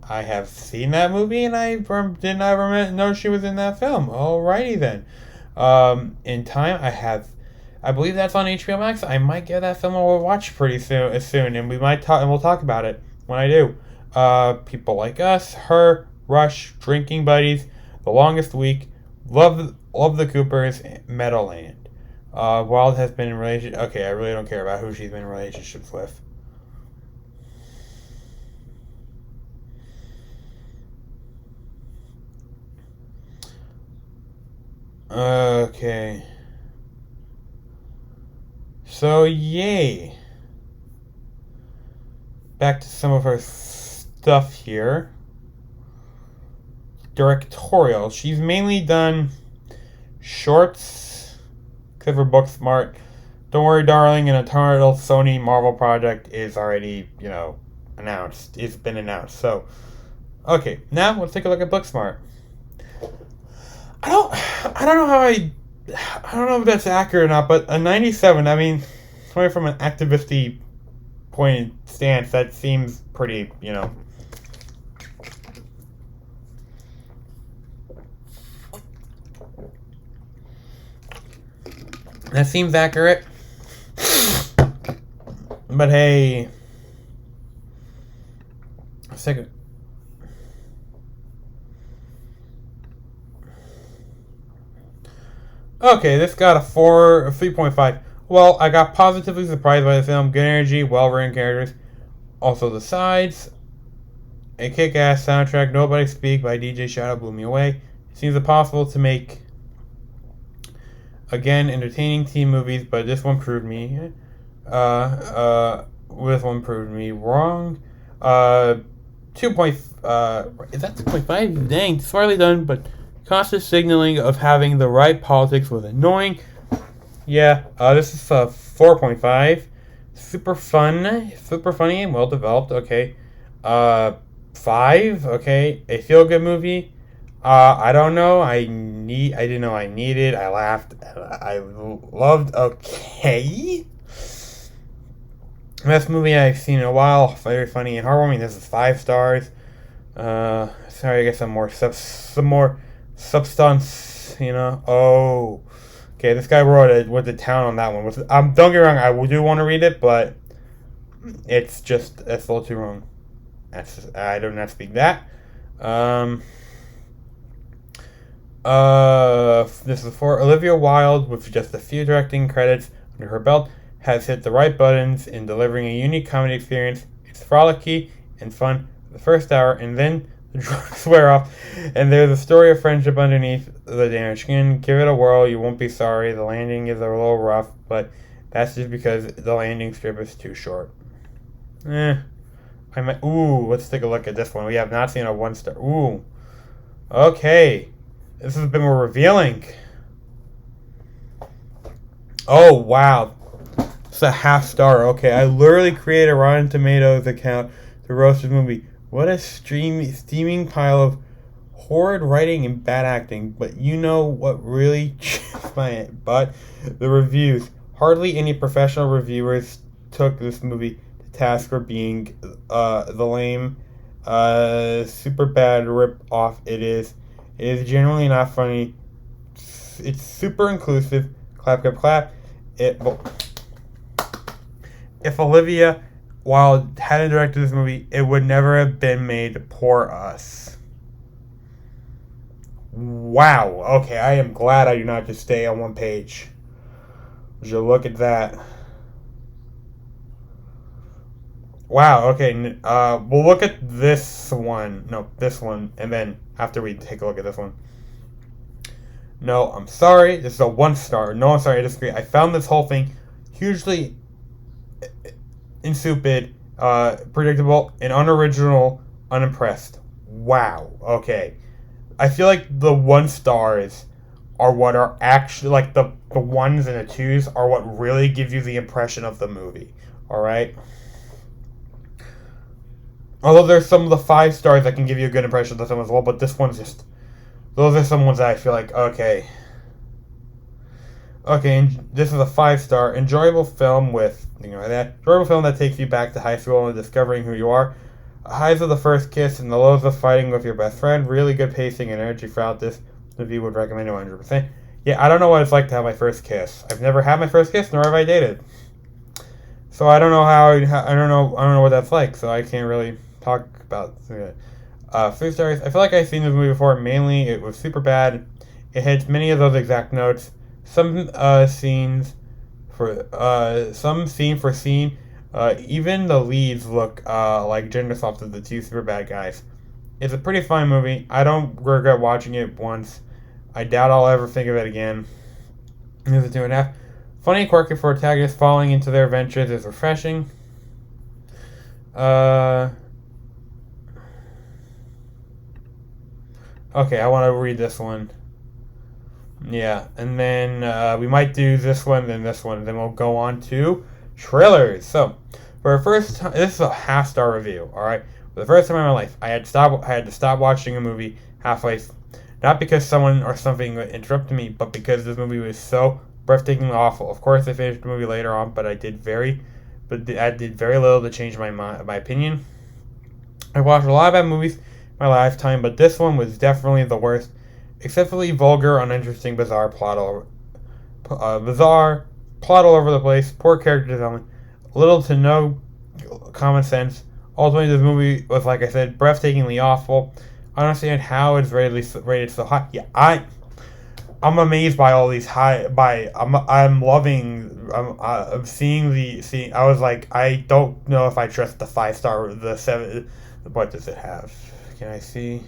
I have seen that movie and I did not know she was in that film. Alrighty then. In time, I believe that's on HBO Max. I might get that film a watch pretty soon, and we'll talk about it when I do. People Like Us, Her, Rush, Drinking Buddies, The Longest Week, Love the Coopers, Meadowland. Wilde has been in relationship. Okay, I really don't care about who she's been in relationships with. Okay. So, yay. Back to some of her stuff here. Directorial. She's mainly done shorts, except for Booksmart. Don't Worry, Darling, and a total Sony Marvel project is already, announced. It's been announced. So, okay, now let's take a look at Booksmart. I don't know if that's accurate or not, but a 97, coming from an activist-y point stance, that seems pretty, That seems accurate. But hey, a second. Okay, this got a 3.5. Well, I got positively surprised by the film. Good energy, well-written characters. Also, the sides, a kick-ass soundtrack, Nobody Speak by DJ Shadow blew me away. It seems impossible to make, again, entertaining teen movies, but this one proved me wrong. 2 point, is that 2.5? Dang, smartly done, but constant signaling of having the right politics was annoying. Yeah, this is 4.5. Super funny and well developed. Okay, 5. Okay, a feel good movie. I don't know. I didn't know I needed. I laughed. I loved. Okay. Best movie I've seen in a while. Very funny and heartwarming. This is 5 stars. Sorry, I guess some more substance. Oh. Okay, this guy went to town on that one. Don't get me wrong, I do want to read it, but it's a little too long. I do not speak that. This is for Olivia Wilde, with just a few directing credits under her belt, has hit the right buttons in delivering a unique comedy experience. It's frolicky and fun for the first hour, and then the drugs wear off, and there's a story of friendship underneath the damaged skin. Give it a whirl, you won't be sorry. The landing is a little rough, but that's just because the landing strip is too short. Let's take a look at this one. We have not seen a 1 star. Ooh. Okay. This has been more revealing. Oh, wow. It's a half star. Okay, I literally created a Rotten Tomatoes account to roast this movie. What a steaming pile of horrid writing and bad acting. But you know what really chips my butt? The reviews. Hardly any professional reviewers took this movie to task for being the lame, super bad rip-off it is. It is genuinely not funny. It's super inclusive. Clap, clap, clap. If Olivia Wilde hadn't directed this movie, it would never have been made. Poor us. Wow. Okay, I am glad I do not just stay on one page. Would you look at that? Wow. Okay. We'll look at this one. No, this one, and then after we take a look at this one. No, I'm sorry. This is a 1 star. No, I'm sorry. I disagree. I found this whole thing hugely insipid, predictable, and unoriginal, unimpressed. Wow. Okay. I feel like the 1 stars are what are actually, like, the 1s and the 2s are what really give you the impression of the movie. Alright? Although there's some of the 5 stars that can give you a good impression of the film as well, but this one's just, those are some ones that I feel like, okay. Okay, and this is a 5 star. Enjoyable film with, enjoyable film that takes you back to high school and discovering who you are. Highs of the first kiss and the lows of fighting with your best friend. Really good pacing and energy throughout this. Review would recommend 100%. Yeah, I don't know what it's like to have my first kiss. I've never had my first kiss, nor have I dated. So I don't know I don't know what that's like. So I can't really talk about it. 3 stars. I feel like I've seen this movie before. Mainly, it was super bad. It hits many of those exact notes. Some scene for scene. Even the leads look like gender swaps of the 2 super bad guys. It's a pretty fun movie. I don't regret watching it once. I doubt I'll ever think of it again. It's a 2.5. Funny and quirky for protagonists falling into their adventures is refreshing. Okay, I want to read this one. Yeah, and then we might do this one, then this one, and then we'll go on to trailers. So, for the first time, this is a half-star review, alright? For the first time in my life, I had to stop watching a movie halfway. Not because someone or something interrupted me, but because this movie was so breathtakingly awful. Of course, I finished the movie later on, but I did very little to change my opinion. I watched a lot of bad movies in my lifetime, but this one was definitely the worst. Excessively vulgar, uninteresting, bizarre plot all over the place, poor character development, little to no common sense. Ultimately, this movie was, like I said, breathtakingly awful. I don't understand how it's rated so high. Yeah, I'm amazed by all these I'm loving. I'm seeing. I was like, I don't know if I trust the 5-star, the 7. What does it have? Can I see?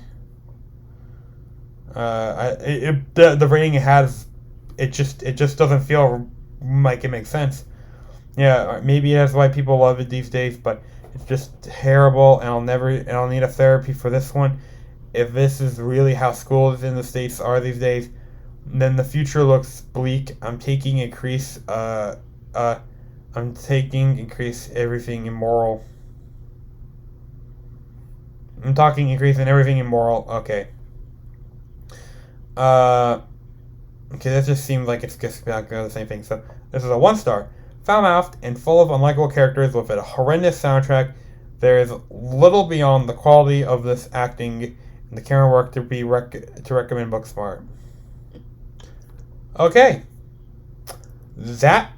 The rating it has, it just doesn't feel like it makes sense. Yeah, maybe that's why people love it these days, but it's just terrible, and I'll need a therapy for this one. If this is really how schools in the States are these days, then the future looks bleak. I'm taking increase everything immoral. I'm talking increase in everything immoral. Okay. Okay, that just seems like it's just not the same thing. So this is a 1-star. Foul-mouthed and full of unlikable characters with a horrendous soundtrack. There is little beyond the quality of this acting and the camera work to recommend Booksmart. Okay, that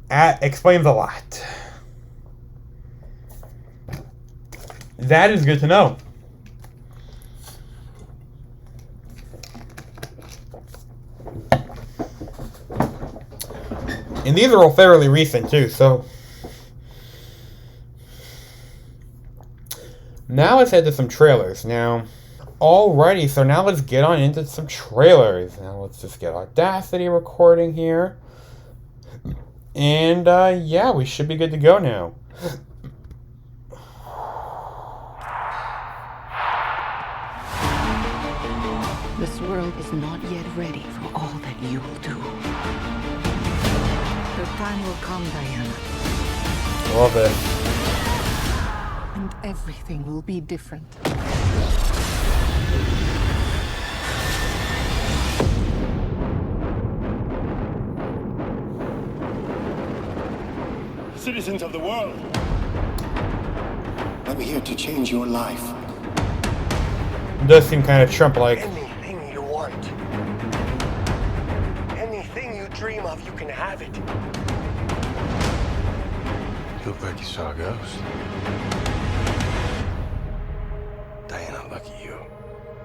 explains a lot. That is good to know. And these are all fairly recent, too, so... Now let's head to some trailers. Now, alrighty, so now let's get on into some trailers. Now let's just get Audacity recording here. And, yeah, we should be good to go now. This world is not yet ready for all that you will do. The time will come, Diana. Love it. And everything will be different. Citizens of the world, I'm here to change your life. It does seem kind of Trump-like. anything you want, anything you dream of, you can have it. You look like you saw a ghost. Diana, look at you.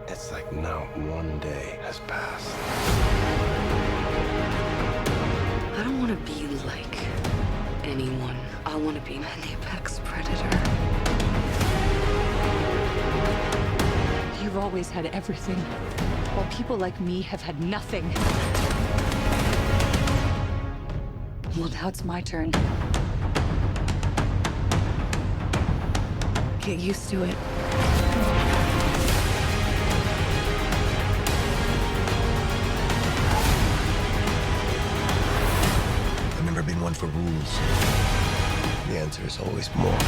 It's like not one day has passed. I don't want to be like anyone. I want to be an apex predator. You've always had everything, while people like me have had nothing. Well, now it's my turn. Get used to it. I've never been one for rules. The answer is always more.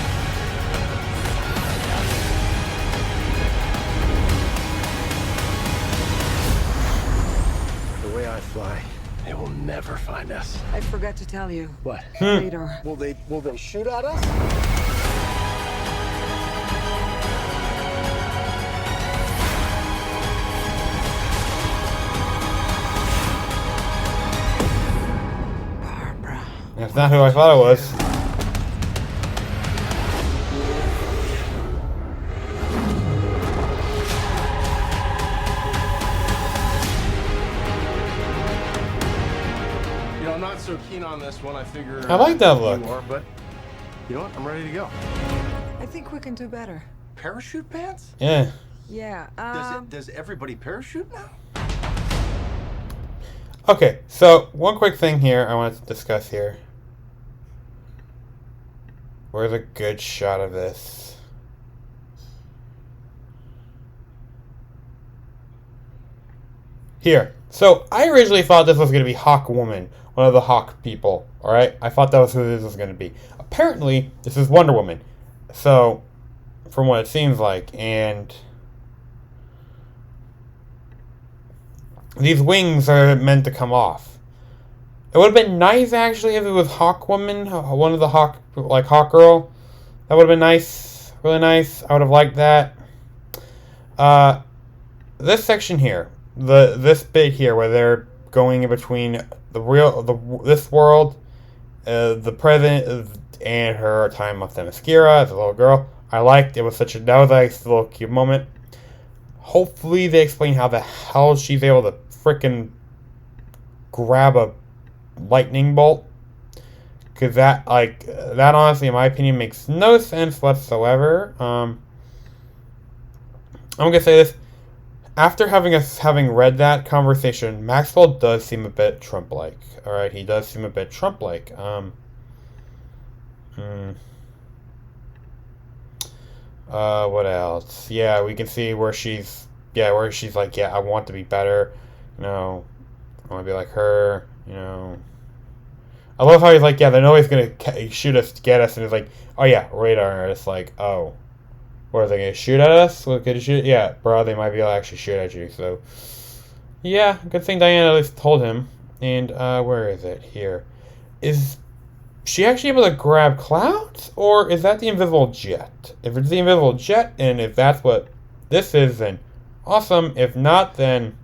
The way I fly, they will never find us. I forgot to tell you. What? Later. Will they shoot at us? Barbara. That's not who I thought it was. You know, I'm not so keen on this one. I figure I like that look. you are, but you know what? I'm ready to go. I think we can do better. Parachute pants? Yeah. Yeah, Does everybody parachute now? Okay, so one quick thing here I wanted to discuss here. Where's a good shot of this? Here. So, I originally thought this was going to be Hawk Woman, one of the Hawk people, alright? I thought that was who this was going to be. Apparently, this is Wonder Woman. So, from what it seems like, and these wings are meant to come off. It would have been nice, actually, if it was Hawk Woman, one of the Hawk, like Hawk Girl. That would have been nice, really nice. I would have liked that. This section here, this bit here, where they're going in between this world, the present, and her time with Themyscira as a little girl. I liked it. Was such a nice little cute moment. Hopefully they explain how the hell she's able to frickin' grab a lightning bolt. Because that, like, that honestly, in my opinion, makes no sense whatsoever. I'm going to say this. After having read that conversation, Maxwell does seem a bit Trump-like. Alright, he does seem a bit Trump-like. What else? Yeah, we can see where she's like, yeah, I want to be better. You know, I want to be like her. You know, I love how he's like, yeah, they know he's gonna shoot us to get us, and he's like, oh yeah, radar. And it's like, oh, what are they gonna shoot at us? What could you shoot? Yeah, bro, they might be able to actually shoot at you. So, yeah, good thing Diana at least told him. And where is it? Here. Is she actually able to grab clouds, or is that the invisible jet? If it's the invisible jet, and if that's what this is, then awesome. If not, then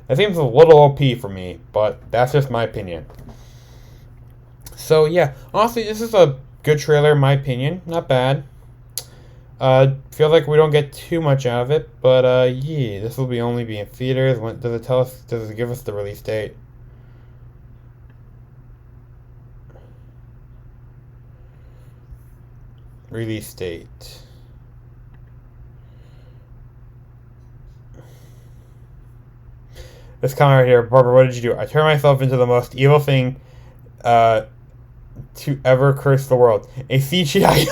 that seems a little OP for me, but that's just my opinion. So yeah, honestly, this is a good trailer in my opinion. Not bad. Feels like we don't get too much out of it, but yeah, this will only be in theaters. When does it tell us? Does it give us the release date? Release date. This comment right here, Barbara, what did you do? I turned myself into the most evil thing to ever curse the world. A CGI.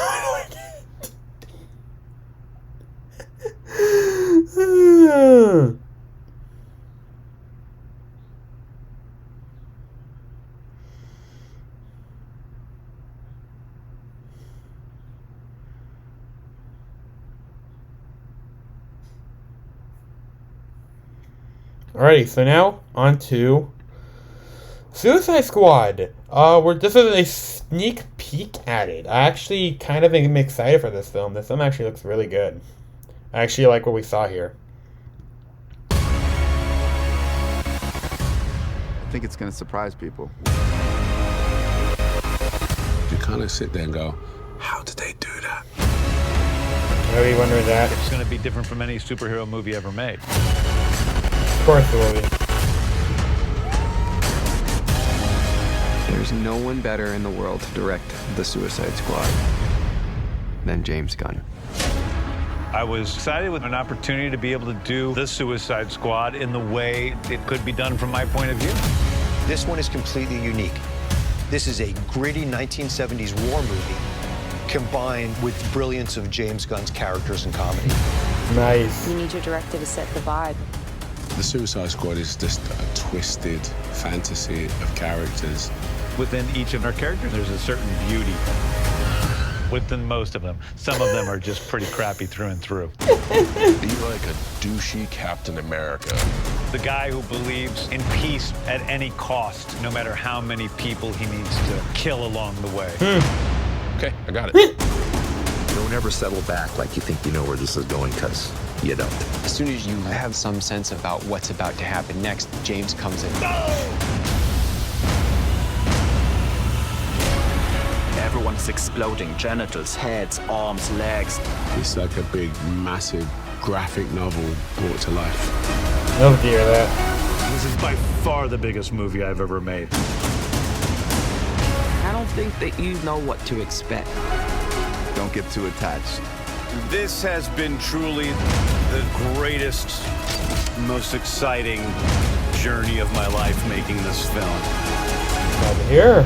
Alrighty, so now on to Suicide Squad. This is a sneak peek at it. I actually kind of am excited for this film. This film actually looks really good. I actually like what we saw here. I think it's going to surprise people. You kind of sit there and go, how did they do that? Are you wondering that? It's going to be different from any superhero movie ever made. Of course it will be. There's no one better in the world to direct the Suicide Squad than James Gunn. I was excited with an opportunity to be able to do the Suicide Squad in the way it could be done from my point of view. This one is completely unique. This is a gritty 1970s war movie combined with the brilliance of James Gunn's characters and comedy. Nice. You need your director to set the vibe. The Suicide Squad is just a twisted fantasy of characters. Within each of our characters, there's a certain beauty. Within most of them. Some of them are just pretty crappy through and through. Be like a douchey Captain America. The guy who believes in peace at any cost, no matter how many people he needs to kill along the way. Okay, I got it. Don't ever settle back like you think you know where this is going, because you don't. As soon as you have some sense about what's about to happen next, James comes in. Everyone's exploding. Genitals, heads, arms, legs. It's like a big, massive graphic novel brought to life. Love to hear that. This is by far the biggest movie I've ever made. I don't think that you know what to expect. Don't get too attached. This has been truly the greatest, most exciting journey of my life making this film. Glad to hear.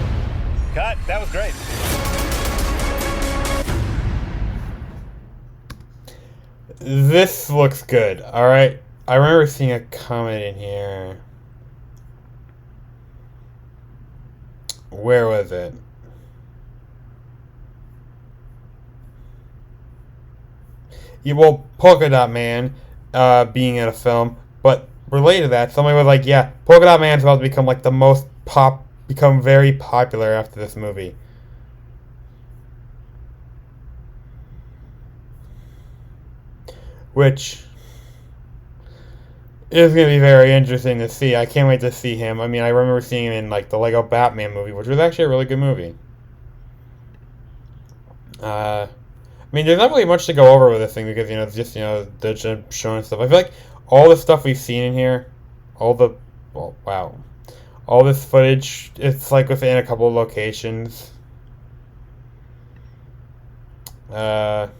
Cut. That was great. This looks good. Alright. I remember seeing a comment in here. Where was it? Yeah, well, Polka Dot Man being in a film, but related to that, somebody was like, yeah, Polka Dot Man's about to become like the most become very popular after this movie. Which is going to be very interesting to see. I can't wait to see him. I mean, I remember seeing him in like the Lego Batman movie, which was actually a really good movie. I mean, there's not really much to go over with this thing because, you know, it's just, you know, they're just showing stuff. I feel like all the stuff we've seen in here, all the All this footage, it's like within a couple of locations. I'm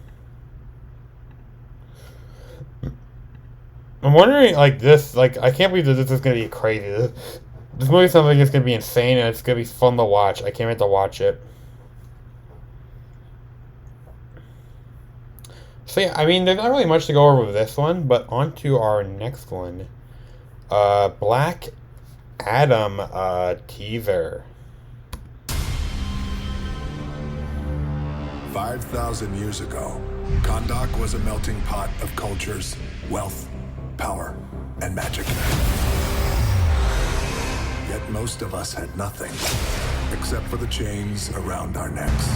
wondering, like, this, like, I can't believe that this is going to be crazy. This movie sounds like it's going to be insane, and it's going to be fun to watch. I can't wait to watch it. So, yeah, I mean, there's not really much to go over with this one, but on to our next one. Black Adam, teaser. 5,000 years ago, Kahndaq was a melting pot of cultures, wealth, power, and magic. Yet most of us had nothing, except for the chains around our necks.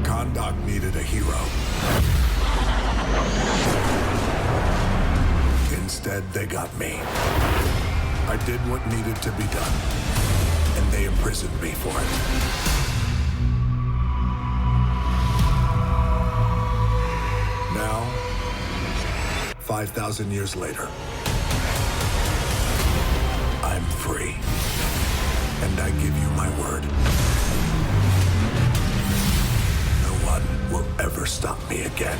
Kahndaq needed a hero. Instead, they got me. I did what needed to be done, and they imprisoned me for it. Now, 5,000 years later, I'm free, and I give you my word. No one will ever stop me again.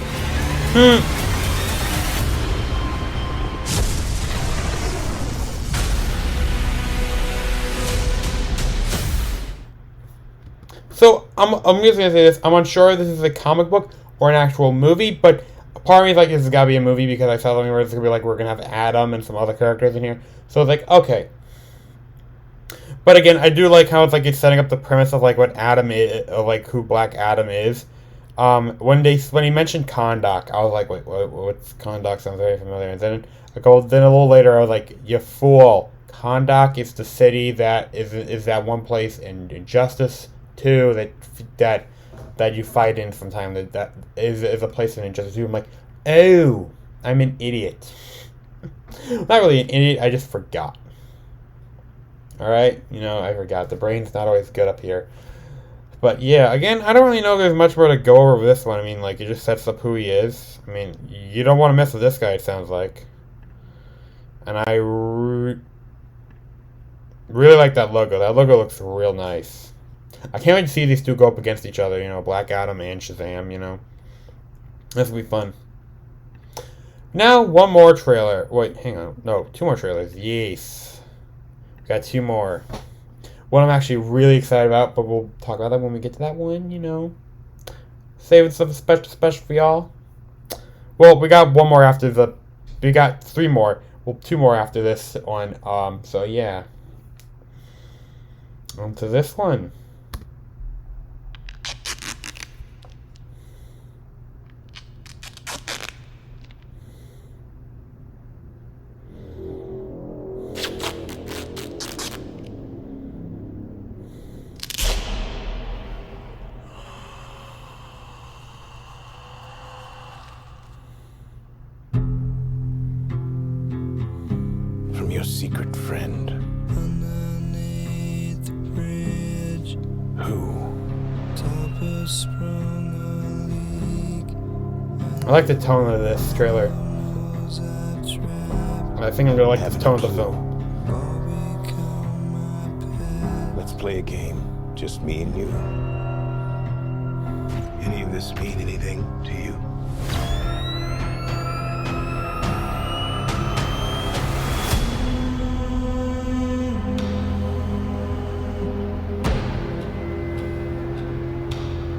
So, I'm just gonna say this, I'm unsure if this is a comic book or an actual movie, but part of me is like, this has gotta be a movie because I saw something where it's gonna be like, we're gonna have Adam and some other characters in here. So it's like, okay. But again, I do like how it's like, it's setting up the premise of like what Adam is, like who Black Adam is. When he mentioned Kahndaq, I was like, wait, what's Kahndaq? Sounds very familiar. And then a little later, I was like, you fool. Kahndaq is the city that is that one place in Injustice 2 that you fight in from time that is a place in Injustice 2. I'm like, oh, I'm an idiot. Not really an idiot, I just forgot. Alright, I forgot. The brain's not always good up here. But yeah, again, I don't really know if there's much more to go over with this one. I mean, like, it just sets up who he is. I mean, you don't want to mess with this guy, it sounds like. And I really like that logo. That logo looks real nice. I can't wait to see these two go up against each other, Black Adam and Shazam, This will be fun. Now, one more trailer. Wait, hang on. No, two more trailers. Yes. Got two more. One I'm actually really excited about, but we'll talk about that when we get to that one, Saving something special for y'all. Well, we got one more after we got three more. Well, two more after this one. So yeah. On to this one. From your secret friend. Underneath the bridge. Who? Topper sprung a leak. I like the tone of this trailer. I think I'm gonna like the tone of the film. Let's play a game. Just me and you. Any of this mean anything to you?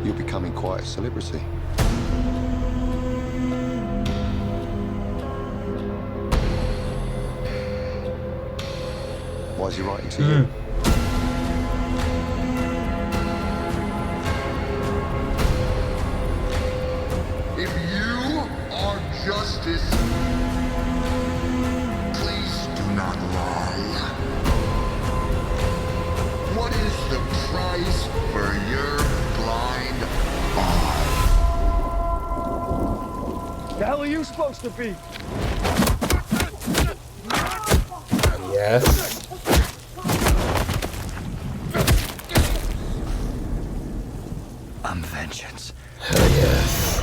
You're becoming quite a celebrity. Why is he writing to you? If you are justice, please do not lie. What is the price for your blind eye? The hell are you supposed to be? Yes. I'm vengeance. Hell yes.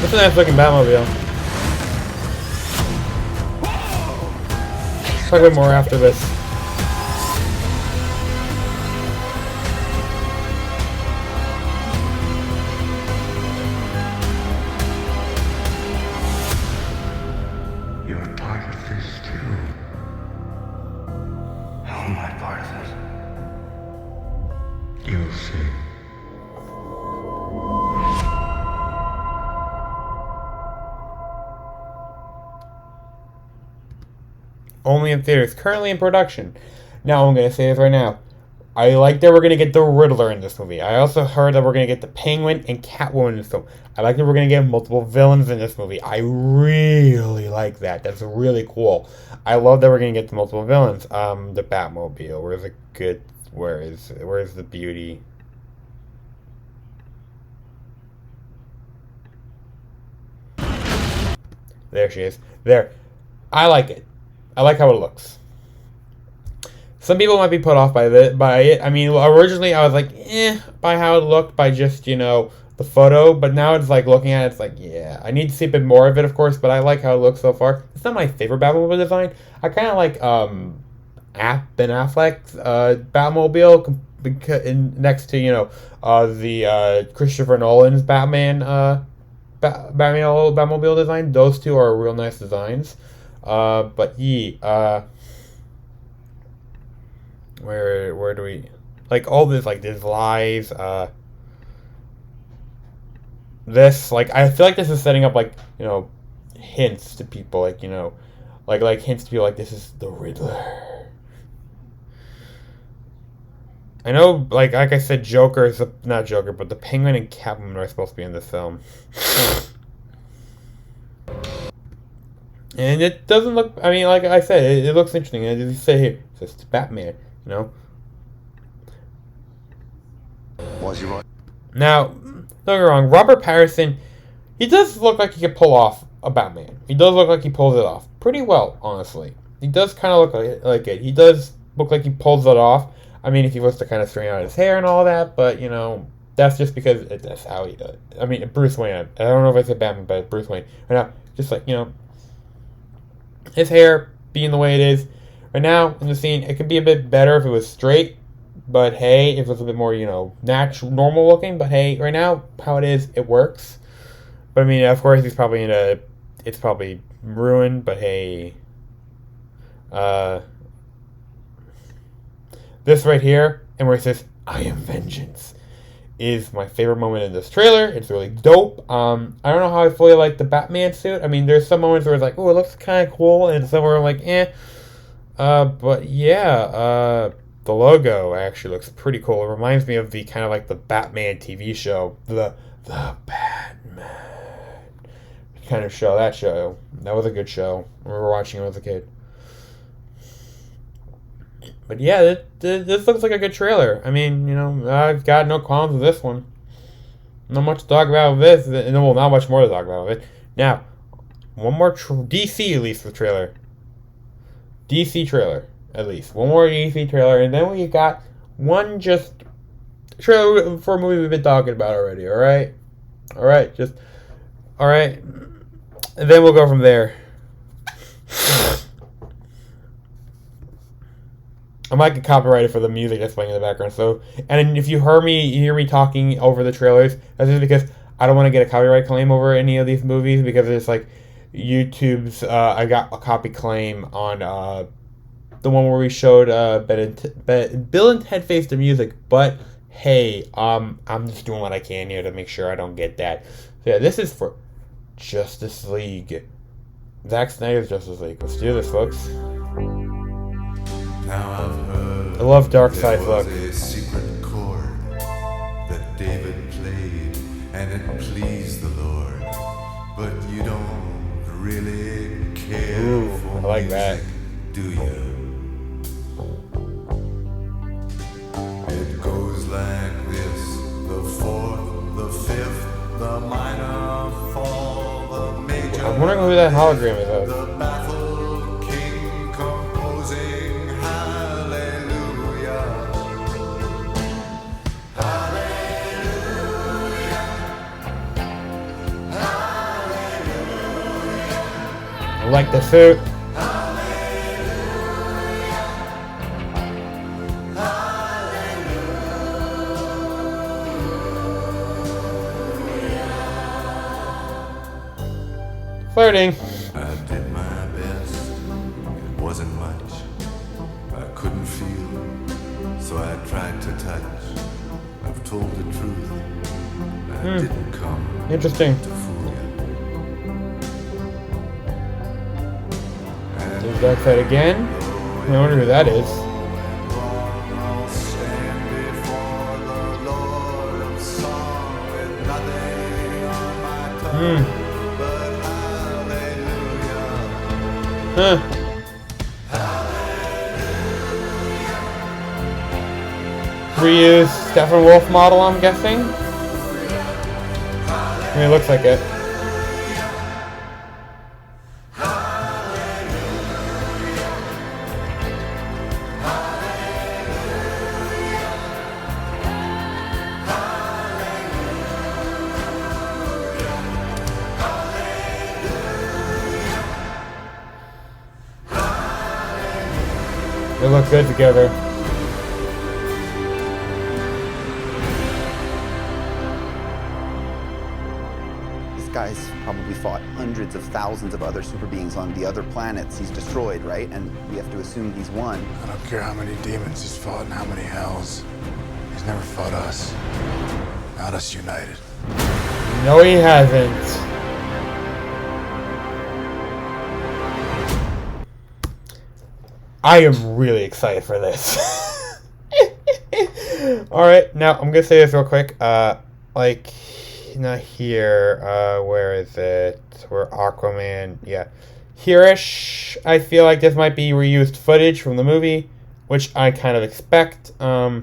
That's a nice looking Batmobile. Talk about more after this. a part of this too. How am I part of it? You'll see. Only in theaters. Currently in production. Now, I'm going to say this right now. I like that we're going to get the Riddler in this movie. I also heard that we're going to get the Penguin and Catwoman in this film. I like that we're going to get multiple villains in this movie. I really like that. That's really cool. I love that we're going to get the multiple villains. The Batmobile. Where's the good... Where's the beauty? There she is. There. I like it. I like how it looks. Some people might be put off by it. I mean, originally I was like, by how it looked, by just, you know, the photo. But now it's like, looking at it, it's like, yeah. I need to see a bit more of it, of course, but I like how it looks so far. It's not my favorite Batmobile design. I kind of like Ben Affleck's Batmobile next to, you know, the Christopher Nolan's Batmobile design. Those two are real nice designs. But where do we, like, all this, like, there's lies, this, like, I feel like this is setting up, like, you know, hints to people, like, you know, like hints to people, like, this is the Riddler. I know, like I said, not Joker, but the Penguin and Catwoman are supposed to be in this film. And it doesn't look, I mean, like I said, it looks interesting. And as you say here, it says Batman, you know? Was he right? Now, don't get me wrong, Robert Pattinson, he does look like he could pull off a Batman. He does look like he pulls it off pretty well, honestly. He does kind of look like it. He does look like he pulls it off. I mean, if he was to kind of straighten out his hair and all that, but, you know, that's just because that's how he does. I mean, Bruce Wayne, I don't know if I said Batman, but Bruce Wayne. Right now, just like, you know, his hair being the way it is. Right now, in the scene, it could be a bit better if it was straight. But hey, if it was a bit more, you know, natural, normal looking. But hey, right now, how it is, it works. But I mean, of course, it's probably ruined. But hey, this right here, and where it says, I am vengeance, is my favorite moment in this trailer. It's really dope. I don't know how I fully like the Batman suit. I mean, there's some moments where it's like, oh, it looks kind of cool, and somewhere I'm like, but yeah, the logo actually looks pretty cool. It reminds me of the kind of like the Batman TV show, the Batman kind of show. That show, that was a good show. I remember watching it as a kid. But yeah, this looks like a good trailer. I mean, you know, I've got no qualms with this one. Not much to talk about with this. Well, not much more to talk about with it. Now, one more DC, at least, with trailer. DC trailer, at least. One more DC trailer, and then we got one just trailer for a movie we've been talking about already, alright? Alright, alright. And then we'll go from there. I might get copyrighted for the music that's playing in the background. So, and if you hear me talking over the trailers, that's just because I don't want to get a copyright claim over any of these movies, because it's like YouTube's. I got a copy claim on the one where we showed Bill and Ted Face the Music. But hey, I'm just doing what I can here to make sure I don't get that. So yeah, this is for Justice League. Zack Snyder's Justice League. Let's do this, folks. Now I've heard I love Darkseid's look. a secret chord that David played, and it pleased the Lord. But you don't really care for I like that. do you? It goes like this: the fourth, the fifth, the minor fall, the major. I'm wondering who that hologram is of. The baffled king composing hallelujah. Hallelujah. Hallelujah. I like the suit. Flirting. I did my best wasn't much I couldn't feel, so I tried to touch. I've told the truth. I didn't come Interesting. to fool you. There's that side again. I wonder who that is. I'll stand before the Lord of song with nothing on my tongue but hallelujah. Reuse Steppenwolf model, I'm guessing. I mean, it looks like it. They look good together. This guy's probably fought hundreds of thousands of other super beings on the other planets he's destroyed, right? And we have to assume he's won. I don't care how many demons he's fought and how many hells. He's never fought us. Not us united. No, he hasn't. I am really excited for this. Alright, now I'm gonna say this real quick. Like, not here. Where is it? Where Aquaman, yeah. Here-ish, I feel like this might be reused footage from the movie, which I kind of expect. Where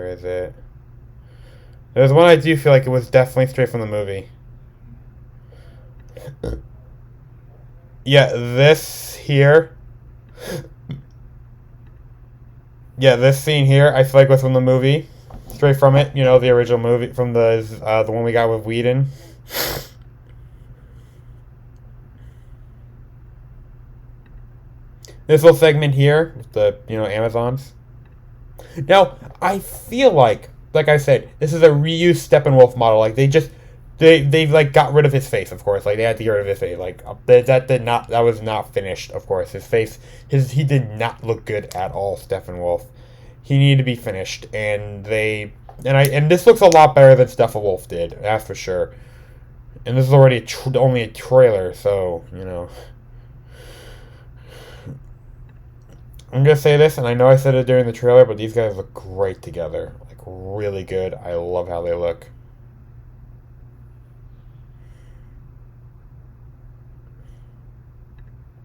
is it? There's one I do feel like it was definitely straight from the movie. Yeah, this here. Yeah, this scene here, I feel like was from the movie. Straight from it, you know, the original movie, from the one we got with Whedon. This little segment here, the, you know, Amazons. Now, I feel like I said, this is a reused Steppenwolf model. Like, they like got rid of his face, of course. Like, they had to get rid of his face. Like, that was not finished, of course. His face, he did not look good at all, Steppenwolf. He needed to be finished, and this looks a lot better than Steppenwolf did, that's for sure. And this is already only a trailer, so, you know. I'm gonna say this, and I know I said it during the trailer, but these guys look great together. Like, really good. I love how they look.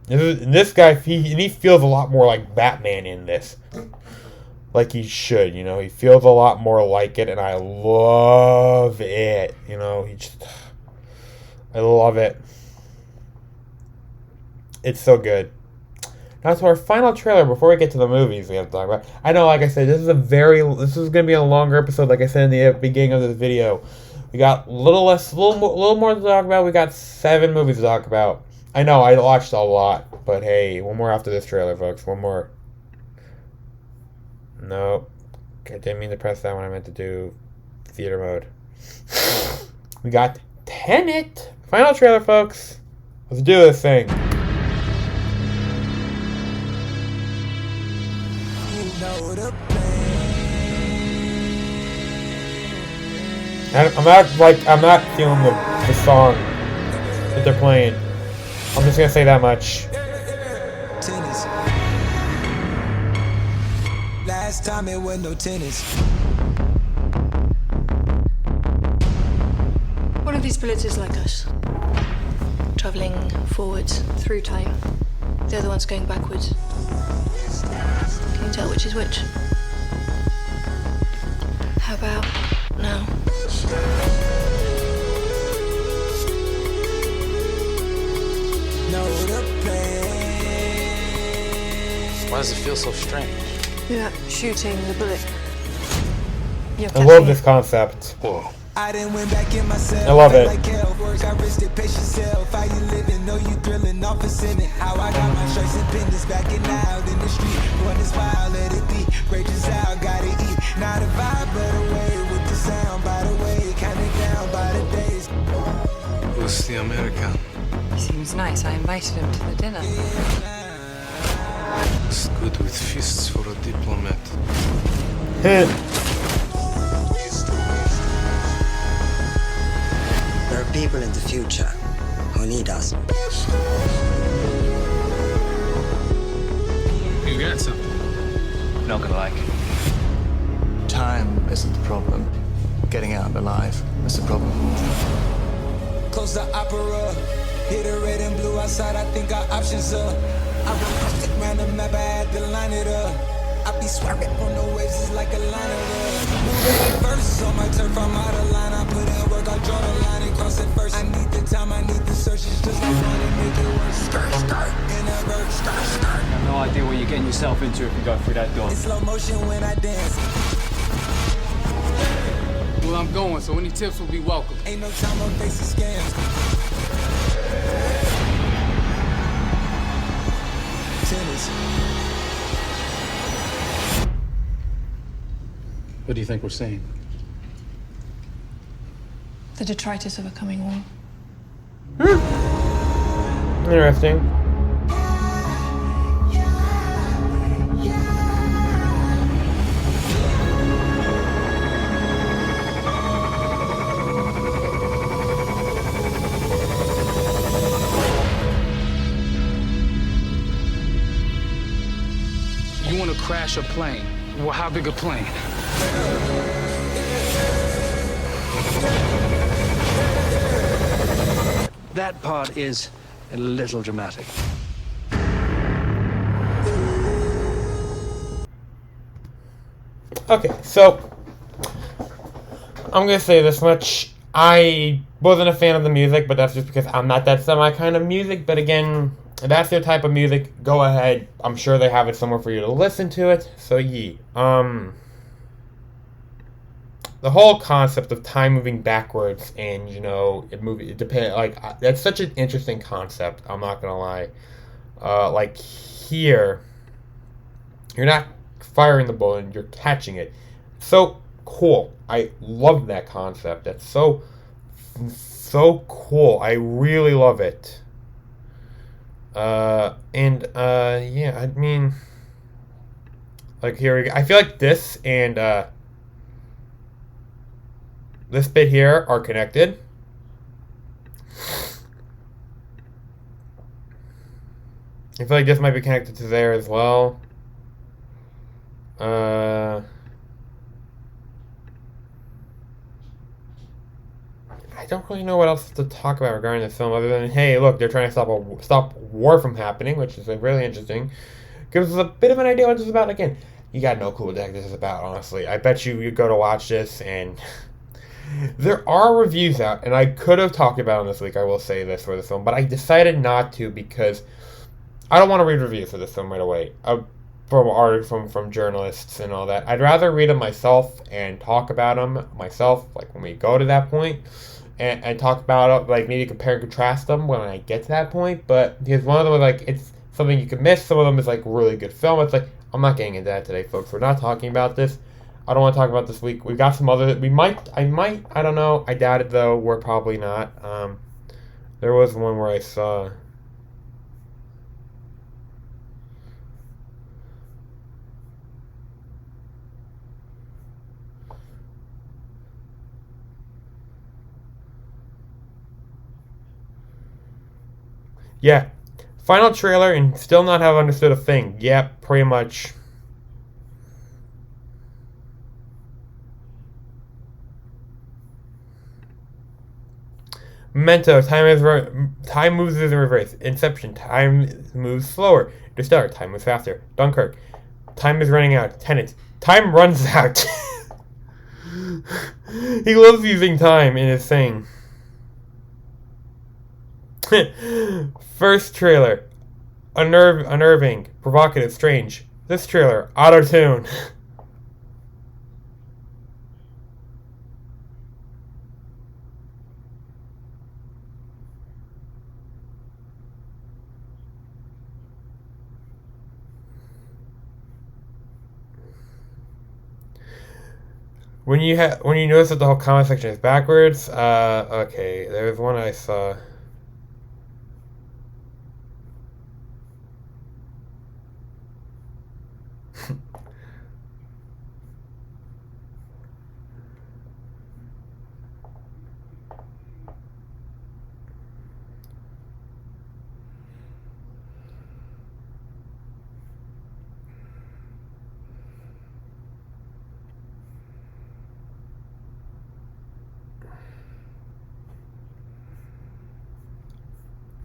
This guy, he feels a lot more like Batman in this. Like he should, you know. He feels a lot more like it, and I love it. You know, I love it. It's so good. Now to our final trailer before we get to the movies we have to talk about. I know, like I said, this is going to be a longer episode, like I said in the beginning of this video. We got a little more to talk about. We got 7 movies to talk about. I know, I watched a lot, but hey, one more after this trailer, folks. One more. Nope. I didn't mean to press that one. I meant to do theater mode. We got Tenet. Final trailer, folks. Let's do this thing. I'm not feeling the song that they're playing. I'm just gonna say that much. Tennis. Last time it was no tennis. One of these bullets is like us, traveling forwards through time. The other one's going backwards. Can you tell which is which? How about now? Why does it feel so strange? You're shooting the bullet. I love this concept. Whoa. I didn't win back in myself. I love it. Like hell, work, I risked it, pace yourself. How you living? Know you thrilling off a sinning. How I got my stripes and pendants backing out in the street. Run this wild, let it be. Rages out, gotta eat. Not a vibe, but away with the sound. By the way, counting down by the day. Obviously American. He seems nice. I invited him to the dinner. It's good with fists for a diplomat. There are people in the future who need us. You got something. Not gonna like it. Time isn't the problem. Getting out alive is the problem. Close the opera. Hit a red and blue outside, I think our options are. I run around the map, I had to line it up. I be swerving on the waves, it's like a line of moving verse on my turf, I'm out of line. I put in work, I draw the line and cross it first. I need the time, I need the search, it's just like fun and make it work. Skirt, in a verse, skirt. You have no idea what you're getting yourself into if you go through that door. It's slow motion when I dance. Well, I'm going, so any tips will be welcome. Ain't no time on facing scams. Tennis. What do you think we're seeing? The detritus of a coming war. Interesting. You want to crash a plane? Well, how big a plane? That part is a little dramatic. Okay, so I'm gonna say this much. I wasn't a fan of the music, but that's just because I'm not that semi kind of music. But again, if that's their type of music, go ahead. I'm sure they have it somewhere for you to listen to it. So yeah. The whole concept of time moving backwards and, you know, that's such an interesting concept, I'm not gonna lie. Like here, you're not firing the bullet, you're catching it. So cool. I love that concept. That's so cool. I really love it. Yeah, I mean, like here we go. I feel like this and this bit here are connected. I feel like this might be connected to there as well. I don't really know what else to talk about regarding this film other than, hey, look, they're trying to stop war from happening, which is really interesting. Gives us a bit of an idea what this is about. Again, you got no clue what the heck this is about, honestly. I bet you go to watch this and there are reviews out, and I could have talked about them this week, I will say this for the film, but I decided not to because I don't want to read reviews for this film right away. From journalists and all that. I'd rather read them myself and talk about them myself, like when we go to that point, and talk about it, like maybe compare and contrast them when I get to that point. But because one of them is like, it's something you can miss, some of them is like really good film. It's like, I'm not getting into that today, folks. We're not talking about this. I don't want to talk about this week. We've got some other, I don't know. I doubt it though. We're probably not. There was one where I saw. Yeah. Final trailer and still not have understood a thing. Yeah, pretty much. Memento, time moves in reverse. Inception, time moves slower. Interstellar, time moves faster. Dunkirk, time is running out. Tenet, time runs out. He loves using time in his thing. First trailer, unnerving, provocative, strange. This trailer, auto-tune. When you notice that the whole comment section is backwards, okay, there's one I saw.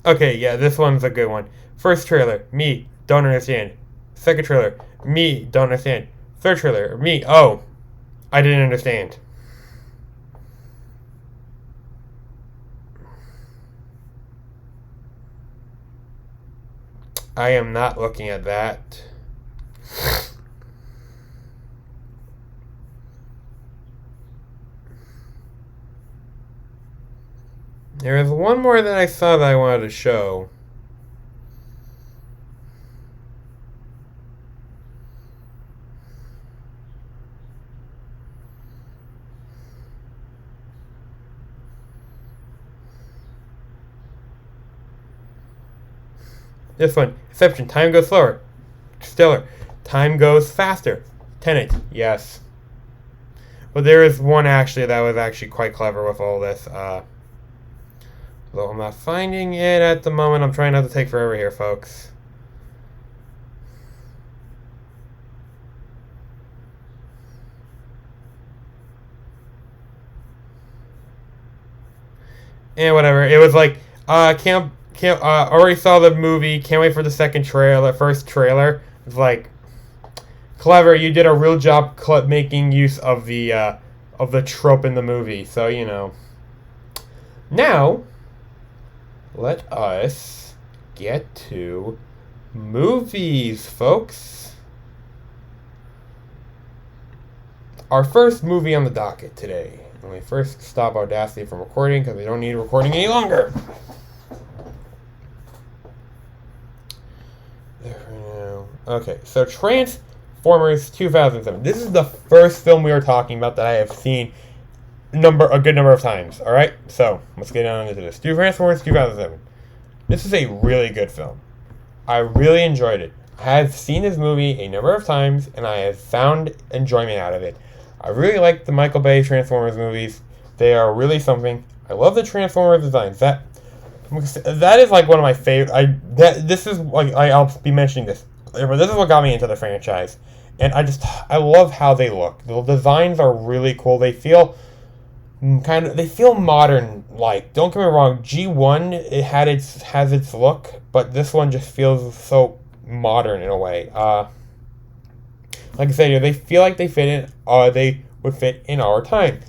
Okay, yeah, this one's a good one. First trailer, me, don't understand. Second trailer, me, don't understand. Third trailer, me, oh, I didn't understand. I am not looking at that. There is one more that I saw that I wanted to show. This one, Inception, time goes slower. Stellar, time goes faster. Tenet, yes. But there is one actually that was actually quite clever with all this. Though I'm not finding it at the moment. I'm trying not to take forever here, folks. And whatever. It was like, already saw the movie. Can't wait for the first trailer. It's like, clever. You did a real job making use of the trope in the movie. So, you know. Now, let us get to movies, folks. Our first movie on the docket today. When we first stop Audacity from recording because we don't need recording any longer. There we go. Okay, so Transformers 2007. This is the first film we are talking about that I have seen a good number of times. All right, so let's get on into this. Transformers 2007. This is a really good film. I really enjoyed it. I have seen this movie a number of times, and I have found enjoyment out of it. I really like the Michael Bay Transformers movies. They are really something. I love the Transformers designs. That is like one of my favorite. I'll be mentioning this. But this is what got me into the franchise, and I love how they look. The designs are really cool. They feel modern. Like, don't get me wrong, G1 has its look, but this one just feels so modern in a way. Like I said, they feel like they would fit in our time.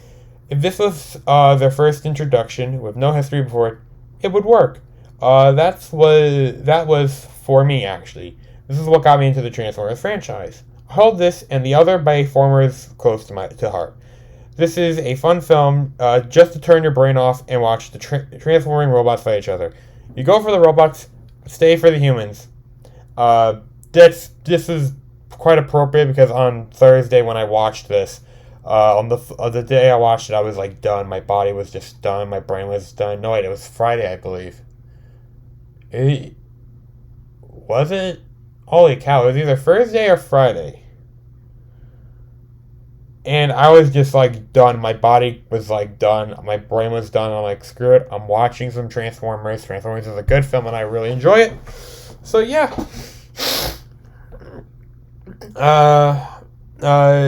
If this was their first introduction with no history before it, it would work. That was for me, actually. This is what got me into the Transformers franchise. I hold this and the other Bayformers close to heart. This is a fun film just to turn your brain off and watch the transforming robots fight each other. You go for the robots, stay for the humans. This is quite appropriate because on Thursday when I watched this, on the day I watched it, I was like done. My body was just done. My brain was done. No, wait, it was Friday, I believe. Was it? Holy cow, it was either Thursday or Friday. And I was just like done. My body was like done. My brain was done. I'm like, screw it. I'm watching some Transformers. Transformers is a good film and I really enjoy it. So yeah.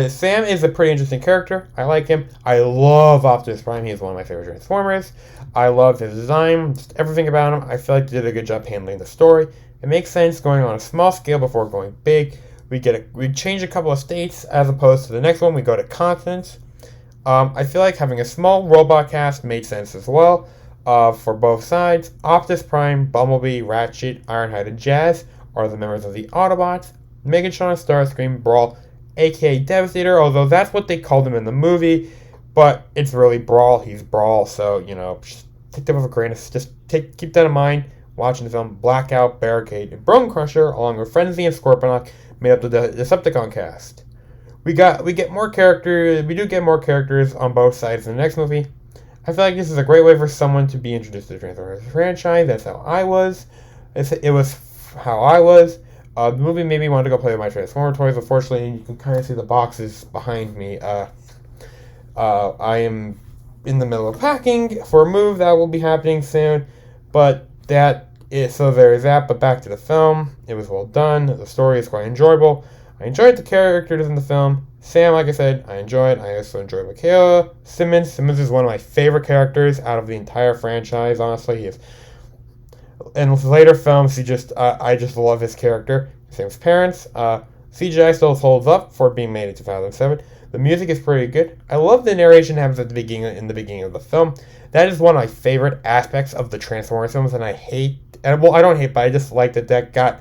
Sam is a pretty interesting character. I like him. I love Optimus Prime. He's one of my favorite Transformers. I love his design, just everything about him. I feel like they did a good job handling the story. It makes sense going on a small scale before going big. We change a couple of states as opposed to the next one. We go to continents. I feel like having a small robot cast made sense as well for both sides. Optimus Prime, Bumblebee, Ratchet, Ironhide, and Jazz are the members of the Autobots. Megatron, Starscream, Brawl, aka Devastator, although that's what they called him in the movie, but it's really Brawl. He's Brawl, so, you know, just take that with a grain of, keep that in mind. Watching the film, Blackout, Barricade, and Bone Crusher, along with Frenzy and Scorponok, made up the Decepticon cast. We get more characters. We do get more characters on both sides in the next movie. I feel like this is a great way for someone to be introduced to the Transformers franchise. That's how I was. It was how I was. The movie made me want to go play with my Transformer toys. Unfortunately, you can kind of see the boxes behind me. I am in the middle of packing for a move that will be happening soon, but so there is that. But back to the film. It was well done. The story is quite enjoyable. I enjoyed the characters in the film. Sam, like I said, I enjoyed. I also enjoyed Michaela. Simmons is one of my favorite characters out of the entire franchise, honestly. He is In later films, I just love his character. Same as parents. CGI still holds up for being made in 2007. The music is pretty good. I love the narration happens at the beginning of the film. That is one of my favorite aspects of the Transformers films, and I don't hate, but I just like that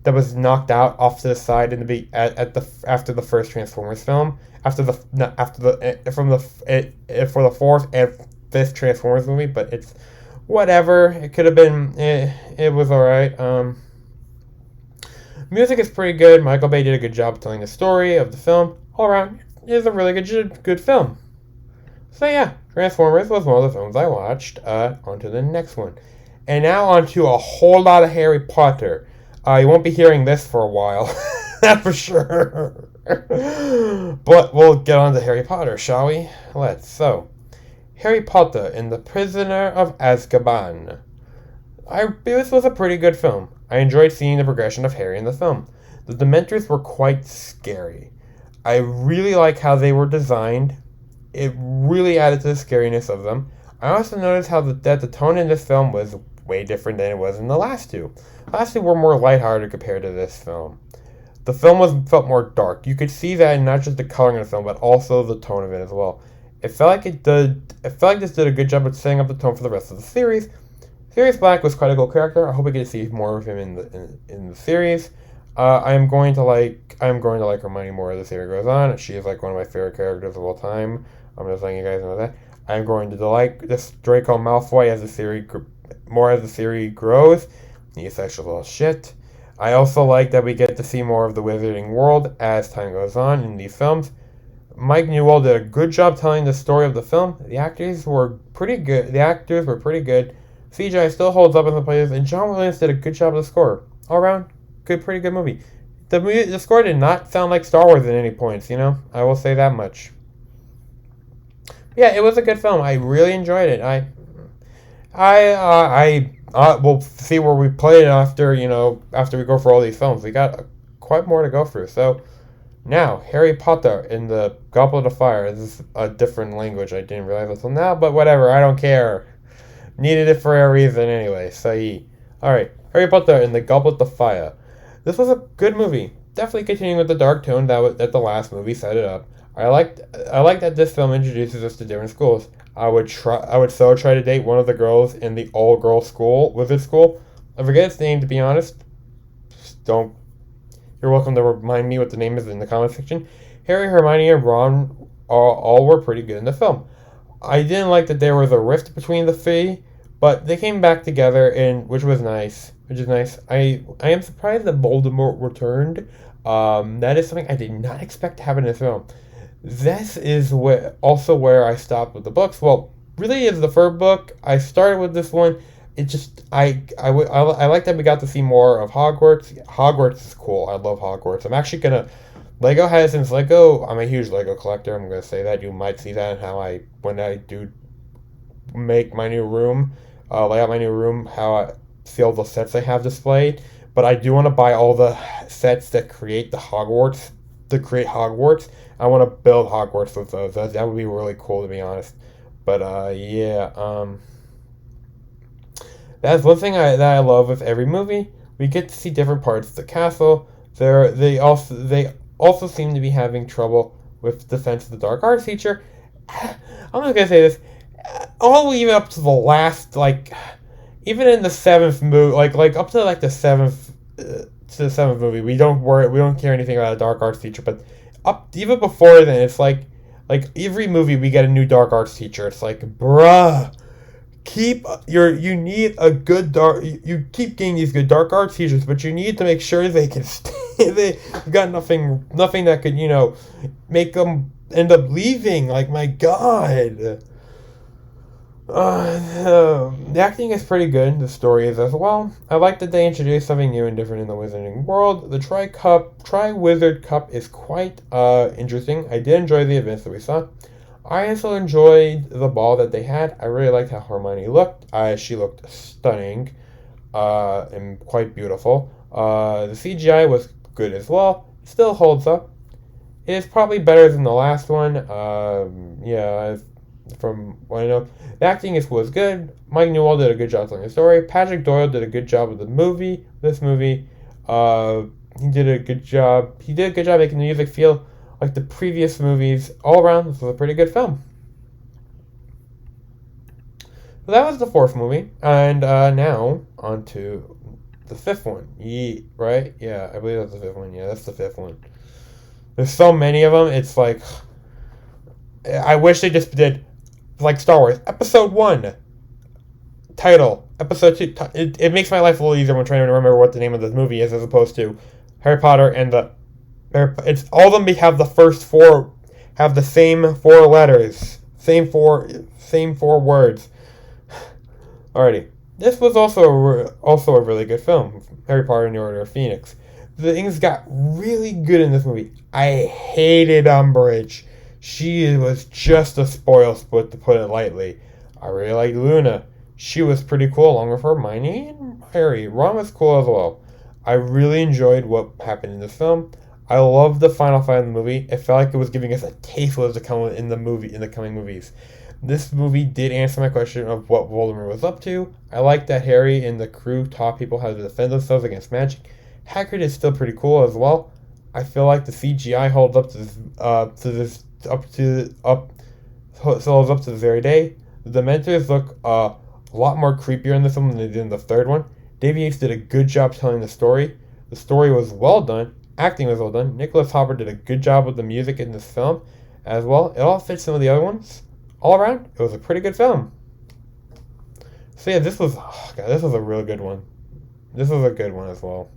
was knocked out off to the side after the first Transformers film, for the fourth and fifth Transformers movie. But it's whatever. It could have been. It was alright. Music is pretty good. Michael Bay did a good job telling the story of the film. All around, it is a really good film. So yeah, Transformers was one of the films I watched. On to the next one. And now on to a whole lot of Harry Potter. You won't be hearing this for a while. That's for sure. But we'll get on to Harry Potter, shall we? Let's. So, Harry Potter and the Prisoner of Azkaban. This was a pretty good film. I enjoyed seeing the progression of Harry in the film. The Dementors were quite scary. I really like how they were designed. It really added to the scariness of them. I also noticed that the tone in this film was way different than it was in the last two. The last two were more lighthearted compared to this film. The film felt more dark. You could see that in not just the coloring of the film, but also the tone of it as well. It felt like this did a good job of setting up the tone for the rest of the series. Sirius Black was quite a cool character. I hope we get to see more of him in the series. I'm going to like Hermione more as the series goes on. She is like one of my favorite characters of all time. I'm just letting you guys know that. I'm going to like this Draco Malfoy as the series grows. He's such a little shit. I also like that we get to see more of the Wizarding World as time goes on in these films. Mike Newell did a good job telling the story of the film. The actors were pretty good. CGI still holds up in the places, and John Williams did a good job of the score. All around, pretty good movie. The score did not sound like Star Wars at any points, I will say that much. Yeah, it was a good film. I really enjoyed it. We'll see where we play it after we go for all these films. We got quite more to go through. So now, Harry Potter in the Goblet of Fire. This is a different language. I didn't realize until now, but whatever. I don't care. Needed it for a reason anyway. So alright, Harry Potter in the Goblet of Fire. This was a good movie. Definitely continuing with the dark tone that the last movie set it up. I like that this film introduces us to different schools. I would so try to date one of the girls in the all-girl school, wizard school. I forget its name, to be honest. You're welcome to remind me what the name is in the comment section. Harry, Hermione, and Ron all were pretty good in the film. I didn't like that there was a rift between the three, but they came back together, which is nice. I am surprised that Voldemort returned. That is something I did not expect to happen in this film. This is also where I stopped with the books. Well, really is the third book. I started with this one. It just I like that we got to see more of Hogwarts. Hogwarts is cool. I love Hogwarts. I'm actually gonna I'm a huge Lego collector. I'm gonna say that. You might see that in when I do make my new room, lay out my new room, how I see all the sets I have displayed. But I do want to buy all the sets that create Hogwarts. I want to build Hogwarts with those. That would be really cool, to be honest. But that's one thing that I love with every movie. We get to see different parts of the castle. They also seem to be having trouble with Defense of the Dark Arts teacher. I'm not gonna say this. All the way even up to the last, even in the seventh movie, up to the seventh movie, we don't care anything about a dark arts teacher. But even before then, it's like every movie we get a new dark arts teacher. It's like, bruh, you need a good you keep getting these good dark arts teachers, but you need to make sure they can stay. They got nothing that could make them end up leaving. Like, my God. The acting is pretty good. The story is as well. I like that they introduced something new and different in the Wizarding World. The Tri-Wizard Cup is quite interesting. I did enjoy the events that we saw. I also enjoyed the ball that they had. I really liked how Hermione looked. She looked stunning and quite beautiful. The CGI was good as well. It still holds up. It is probably better than the last one. from what I know. The acting was good. Mike Newell did a good job telling the story. Patrick Doyle did a good job with this movie. He did a good job. He did a good job making the music feel like the previous movies. All around, this was a pretty good film. So that was the fourth movie, and now on to the fifth one. Right? Yeah, I believe that's the fifth one. Yeah, that's the fifth one. There's so many of them. It's like, I wish they just did like Star Wars Episode 1 title, Episode 2. It makes my life a little easier when trying to remember what the name of the movie is, as opposed to Harry Potter and it's all of them have the first four, have the same four letters, same four words. Alrighty, this was also a really good film, Harry Potter and the Order of Phoenix. The things got really good in this movie. I hated Umbridge. She was just a spoil sport, to put it lightly. I really liked Luna. She was pretty cool, along with Hermione and Harry. Ron was cool as well. I really enjoyed what happened in this film. I loved the final fight of the movie. It felt like it was giving us a taste of what's to come in the coming movies. This movie did answer my question of what Voldemort was up to. I like that Harry and the crew taught people how to defend themselves against magic. Hagrid is still pretty cool as well. I feel like the CGI holds up to this very day. The Dementors look a lot more creepier in this one than they did in the third one. Davey Yates did a good job telling the story. The story was well done. Acting was well done. Nicholas Hopper did a good job with the music in this film as well. It all fits some of the other ones. All around, it was a pretty good film. So yeah, this was a real good one. This was a good one as well.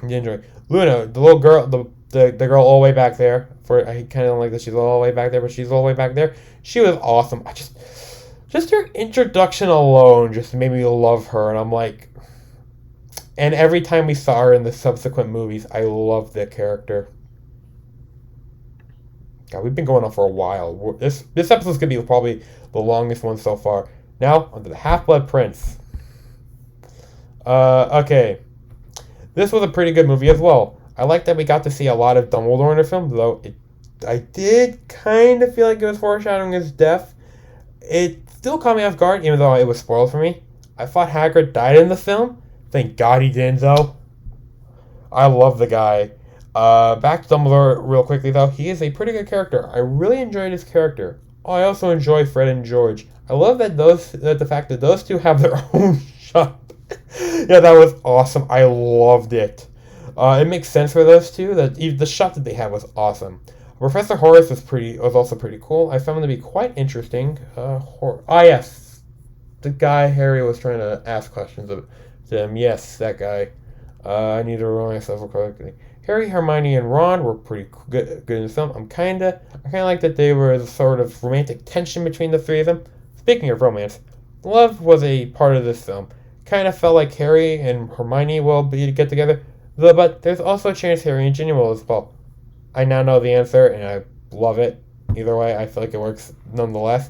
You enjoy Luna, the little girl, the girl all the way back there. I kind of don't like that she's all the way back there, but she's all the way back there. She was awesome. Just her introduction alone just made me love her, and I'm like, and every time we saw her in the subsequent movies, I loved the character. God, we've been going on for a while. This episode's gonna be probably the longest one so far. Now onto the Half-Blood Prince. Okay. This was a pretty good movie as well. I like that we got to see a lot of Dumbledore in the film, though I did kind of feel like it was foreshadowing his death. It still caught me off guard, even though it was spoiled for me. I thought Hagrid died in the film. Thank God he didn't, though. I love the guy. Back to Dumbledore real quickly, though. He is a pretty good character. I really enjoyed his character. I also enjoy Fred and George. I love that the fact that those two have their own shop. Yeah, that was awesome. I loved it. It makes sense for those two. That the shot that they had was awesome. Professor Horace was also pretty cool. I found him to be quite interesting. Yes, the guy Harry was trying to ask questions of him. Yes, that guy. I need to remember myself correctly. Harry, Hermione, and Ron were pretty good in the film. I kind of like that they were a sort of romantic tension between the three of them. Speaking of romance, love was a part of this film. Kind of felt like Harry and Hermione will get together, but there's also a chance Harry and Ginny will as well. I now know the answer, and I love it. Either way, I feel like it works nonetheless.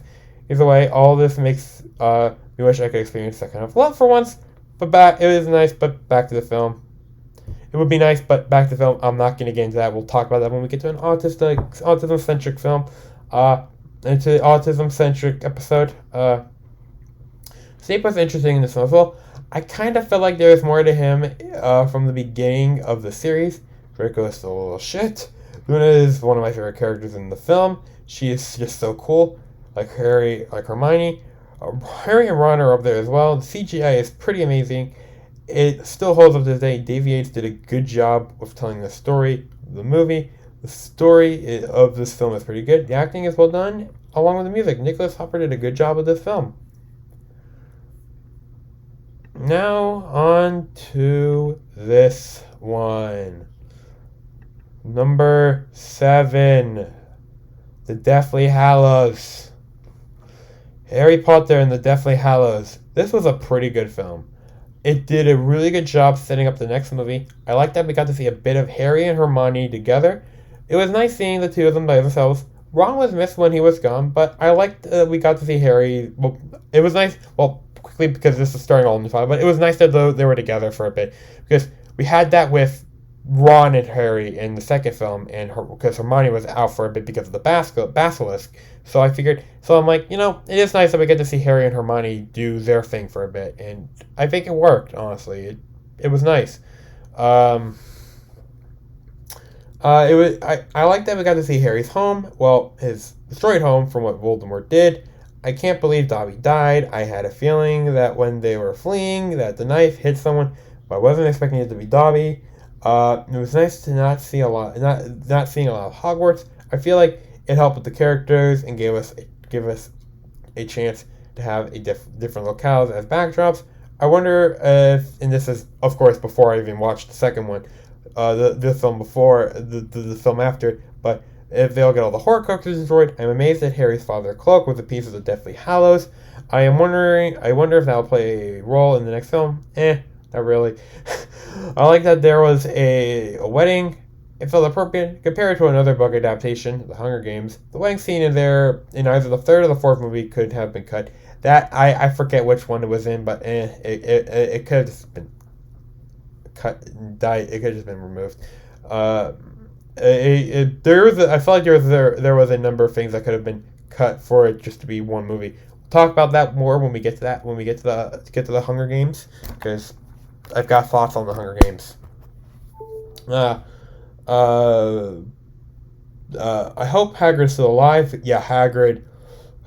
Either way, all this makes me wish I could experience that kind of love for once. But it was nice, but back to the film. It would be nice, but back to the film. I'm not going to get into that. We'll talk about that when we get to an autism-centric film. Into autism-centric episode. Snape was interesting in this one as well. I kind of felt like there was more to him from the beginning of the series. Draco is still a little shit. Luna is one of my favorite characters in the film. She is just so cool. Like Harry, like Hermione. Harry and Ron are up there as well. The CGI is pretty amazing. It still holds up to this day. Davey Yates did a good job of telling the story of the movie. The story of this film is pretty good. The acting is well done, along with the music. Nicholas Hopper did a good job with this film. Now, on to this one. Number 7. The Deathly Hallows. Harry Potter and the Deathly Hallows. This was a pretty good film. It did a really good job setting up the next movie. I like that we got to see a bit of Harry and Hermione together. It was nice seeing the two of them by themselves. Ron was missed when he was gone, but I liked that we got to see Harry. Well, it was nice. Well, quickly, because this is starting all new file, but it was nice that they were together for a bit, because we had that with Ron and Harry in the second film, and because Hermione was out for a bit because of the basilisk. So I figured, so I'm like, it is nice that we get to see Harry and Hermione do their thing for a bit, and I think it worked. Honestly, it was nice. It was I like that we got to see Harry's home. Well, his destroyed home from what Voldemort did. I can't believe Dobby died. I had a feeling that when they were fleeing, that the knife hit someone, but I wasn't expecting it to be Dobby. It was nice to not seeing a lot of Hogwarts. I feel like it helped with the characters and give us a chance to have a different locales as backdrops. I wonder if, and this is of course before I even watched the second one, the film before the film after, but if they'll get all the Horcruxes destroyed. I'm amazed that Harry's father cloak was a piece of the Deathly Hallows. I wonder if that'll play a role in the next film. Not really. I like that there was a wedding. It felt appropriate compared to another book adaptation, The Hunger Games. The wedding scene in either the third or the fourth movie could have been cut. That I forget which one it was in, but it could have just been cut and died. It could have just been removed. I felt like there was a number of things that could have been cut for it just to be one movie. We'll talk about that more when we get to that. When we get to the Hunger Games, because I've got thoughts on the Hunger Games. I hope Hagrid's still alive. Yeah, Hagrid.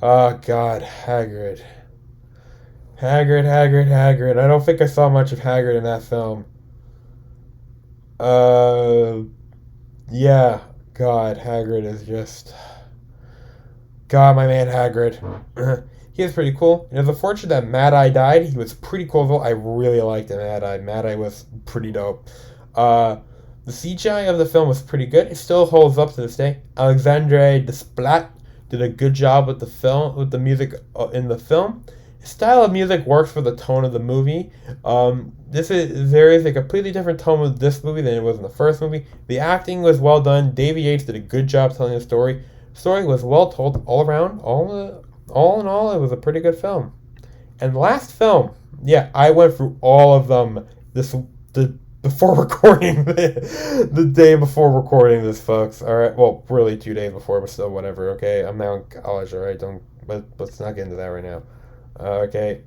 Oh God, Hagrid. Hagrid. I don't think I saw much of Hagrid in that film. Yeah, God, Hagrid is just... God, my man Hagrid. He is pretty cool. It is unfortunate that Mad Eye died. He was pretty cool, though. I really liked Mad Eye. Mad Eye was pretty dope. The CGI of the film was pretty good. It still holds up to this day. Alexandre Desplat did a good job with the music in the film. His style of music works for the tone of the movie. There is a completely different tone with this movie than it was in the first movie. The acting was well done. Davy Yates did a good job telling the story. The story was well told all around. All in all, it was a pretty good film. And the last film, yeah, I went through all of them before recording the day before recording this, folks. All right, well, really 2 days before, but still, whatever. Okay, I'm now in college. All right, let's not get into that right now. Okay.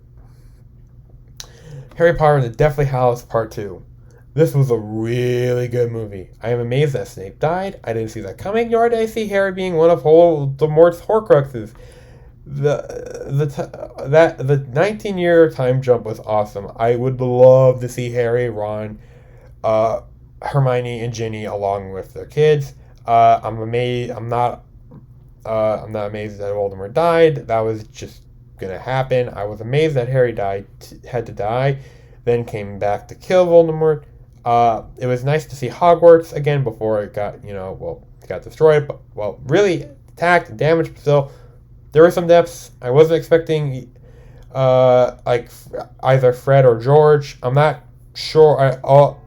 Harry Potter and the Deathly Hallows Part 2. This was a really good movie. I am amazed that Snape died. I didn't see that coming, nor did I see Harry being one of Voldemort's Horcruxes. The 19-year time jump was awesome. I would love to see Harry, Ron, Hermione, and Ginny along with their kids. I'm amazed. I'm not amazed that Voldemort died. That was just gonna happen. I was amazed that Harry had to die, then came back to kill Voldemort. It was nice to see Hogwarts again before it got got destroyed, but really attacked and damaged. But still, there were some deaths. I wasn't expecting like either Fred or George. I'm not sure. I don't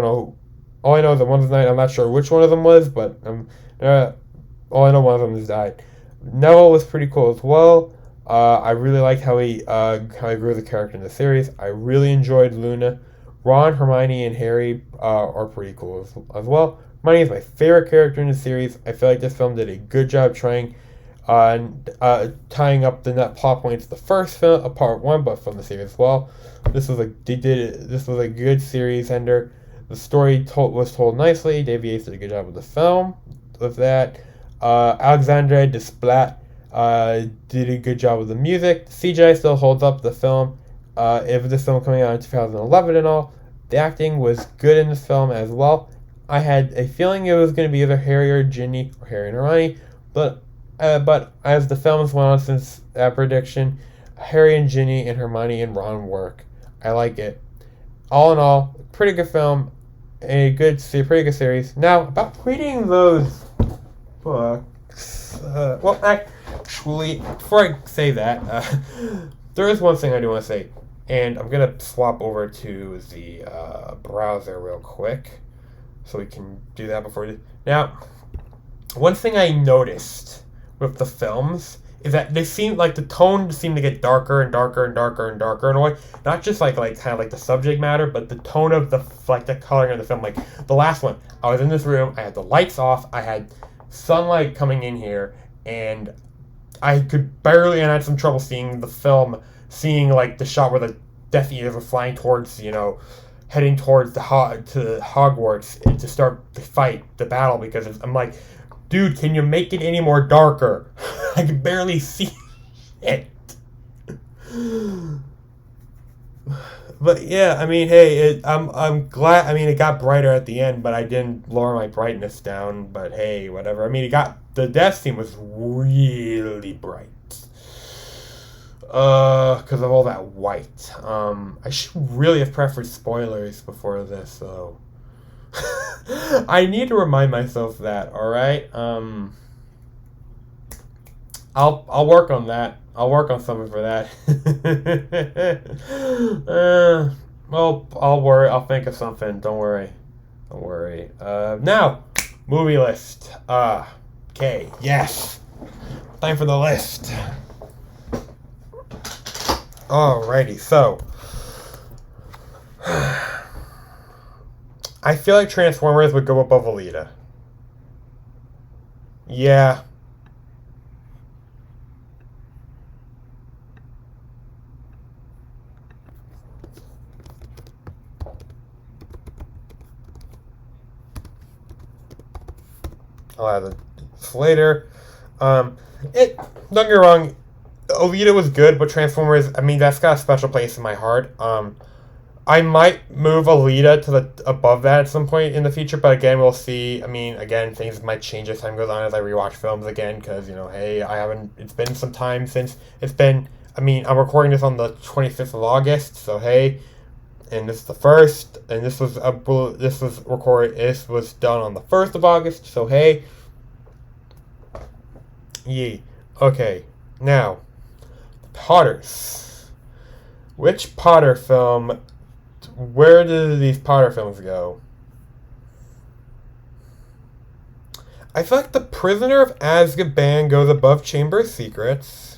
know. All I know is that one of the night. I'm not sure which one of them was, but all I know one of them has died. Neville was pretty cool as well. I really liked how he grew the character in the series. I really enjoyed Luna. Ron, Hermione, and Harry are pretty cool as well. Hermione is my favorite character in the series. I feel like this film did a good job trying tying up the net plot points of the first film, part one, but from the series as well. This was a good series ender. The story was told nicely. Davy Yates did a good job with the film. With that, Alexandre Desplat did a good job with the music. The CGI still holds up the film. If this film coming out in 2011 and all, the acting was good in this film as well. I had a feeling it was going to be either Harry or Ginny or Harry and Hermione, but as the films went on since that prediction, Harry and Ginny and Hermione and Ron work. I like it. All in all, pretty good film, pretty good series. Now, about reading those books, actually, before I say that, there is one thing I do want to say, and I'm going to swap over to the browser real quick, so we can do that before. Now, one thing I noticed with the films is that they seem like the tone seemed to get darker and darker and darker and darker in a way. Not just like kind of like the subject matter, but the tone of the coloring of the film. Like the last one, I was in this room, I had the lights off, I had sunlight coming in here, and I could barely, and I had some trouble seeing the film, seeing like the shot where the Death Eaters were flying towards, heading towards to Hogwarts and to start the fight, the battle, because I'm like, dude, can you make it any more darker? I can barely see it. But yeah, I mean, hey, I'm glad. I mean, it got brighter at the end, but I didn't lower my brightness down. But hey, whatever. I mean, the death scene was really bright. Because of all that white. I should really have preferred spoilers before this, though. I need to remind myself that. All right. I'll work on that. I'll work on something for that. Well, I'll worry. I'll think of something. Don't worry. Now, movie list. Okay. Yes. Time for the list. Alrighty. So, I feel like Transformers would go above Alita. Yeah. I'll add this later. Don't get me wrong, Alita was good, but Transformers, I mean, that's got a special place in my heart. I might move Alita to above that at some point in the future, but again, we'll see. I mean, again, things might change as time goes on as I rewatch films again, because, hey, it's been some time since I'm recording this on the 25th of August, so hey, and this is the first, and this was done on the 1st of August, so hey. Yee. Okay, now, Potters. Which Potter film, where do these Potter films go? I feel like The Prisoner of Azkaban goes above Chamber of Secrets.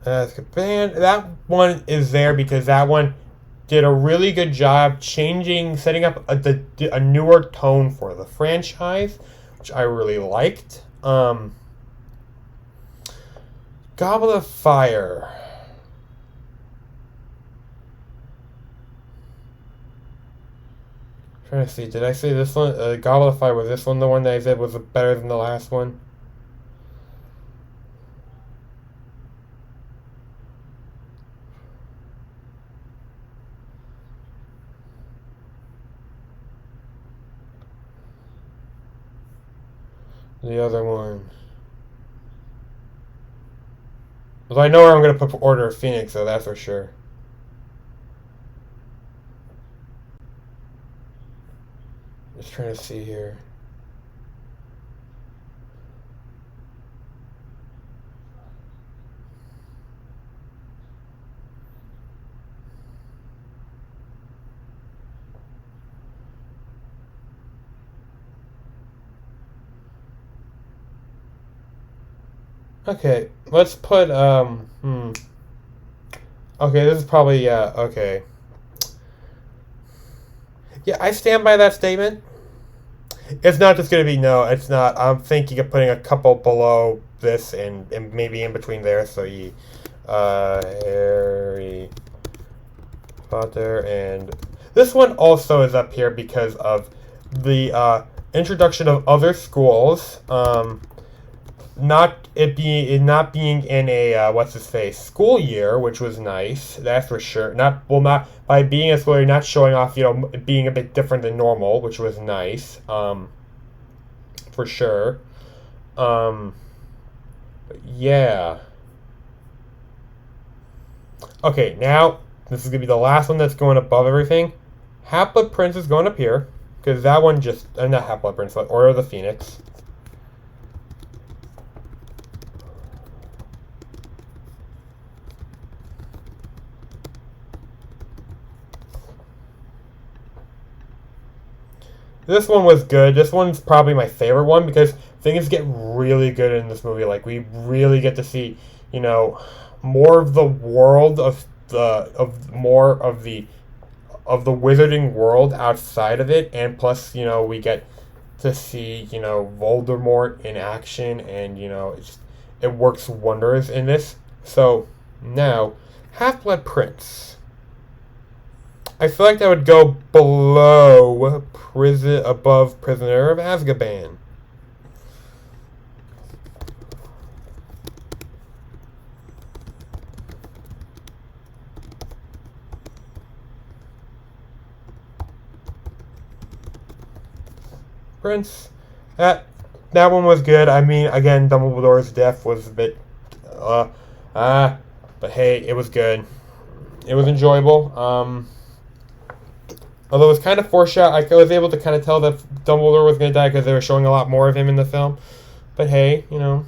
Azkaban, that one is there because that one did a really good job setting up a newer tone for the franchise, which I really liked. Goblet of Fire. I'm trying to see, did I say this one? Goblet of Fire, was this one the one that I said was better than the last one? The other one. Well, I know where I'm going to put Order of Phoenix, so that's for sure. Just trying to see here. Okay, let's put, okay, this is probably, okay. Yeah, I stand by that statement. It's not just going to be, no, it's not. I'm thinking of putting a couple below this and maybe in between there, so Harry Potter, and this one also is up here because of the, introduction of other schools, not being in a school year, which was nice. That's for sure. Not by being a school year, not showing off, being a bit different than normal, which was nice. For sure. Yeah. Okay, now, this is going to be the last one that's going above everything. Half-Blood Prince is going up here, because that one just... not Half-Blood Prince, but Order of the Phoenix. This one was good. This one's probably my favorite one because things get really good in this movie. Like, we really get to see, you know, more of the world of the wizarding world outside of it, and plus, you know, we get to see, you know, Voldemort in action, and, you know, it works wonders in this. So now, Half-Blood Prince. I feel like that would go above Prisoner of Azkaban. Prince, that one was good. I mean, again, Dumbledore's death was a bit, but hey, it was good. It was enjoyable. Although it was kind of foreshadowed, I was able to kind of tell that Dumbledore was going to die because they were showing a lot more of him in the film. But hey, you know.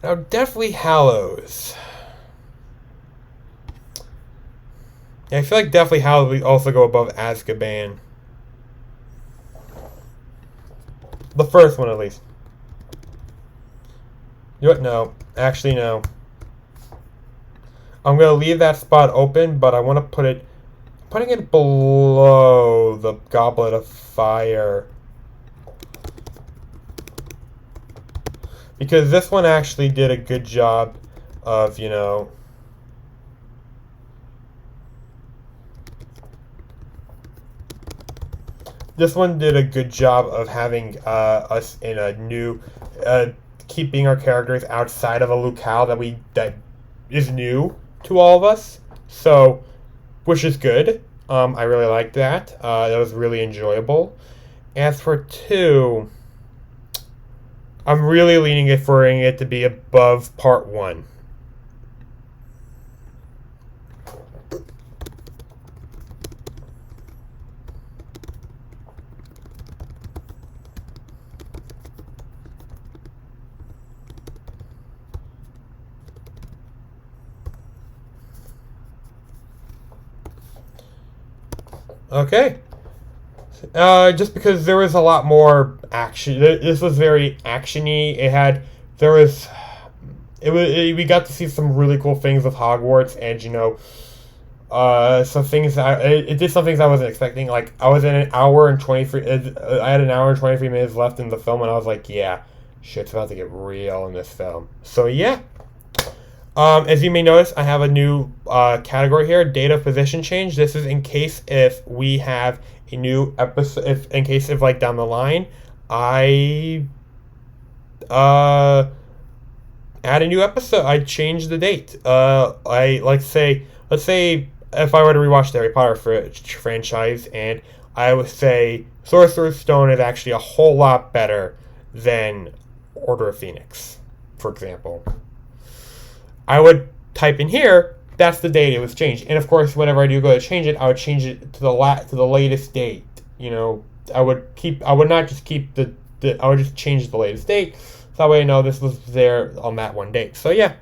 Now, Deathly Hallows. Yeah, I feel like Deathly Hallows would also go above Azkaban. The first one, at least. You know what? No. Actually, no. I'm going to leave that spot open, but I want to put it... putting it below the Goblet of Fire. Because this one actually did a good job of, you know... This one did a good job of having us in a new... keeping our characters outside of a locale that is new to all of us. So... which is good. I really liked that. That was really enjoyable. As for 2, I'm really leaning for it to be above Part 1. Okay. Just because there was a lot more action. This was very actiony. We got to see some really cool things with Hogwarts, and, you know, some things it did some things I wasn't expecting. Like, I was in an hour and 23. I had an hour and 23 minutes left in the film, and I was like, yeah, shit's about to get real in this film. So yeah. As you may notice, I have a new category here, date of position change. This is in case if we have a new episode, if like down the line, I add a new episode. I change the date. Let's say if I were to rewatch the Harry Potter franchise, and I would say Sorcerer's Stone is actually a whole lot better than Order of Phoenix, for example. I would type in here, that's the date it was changed. And of course, whenever I do go to change it, I would change it to the latest date. You know, I would not just keep I would just change the latest date. So that way I know this was there on that one date. So yeah.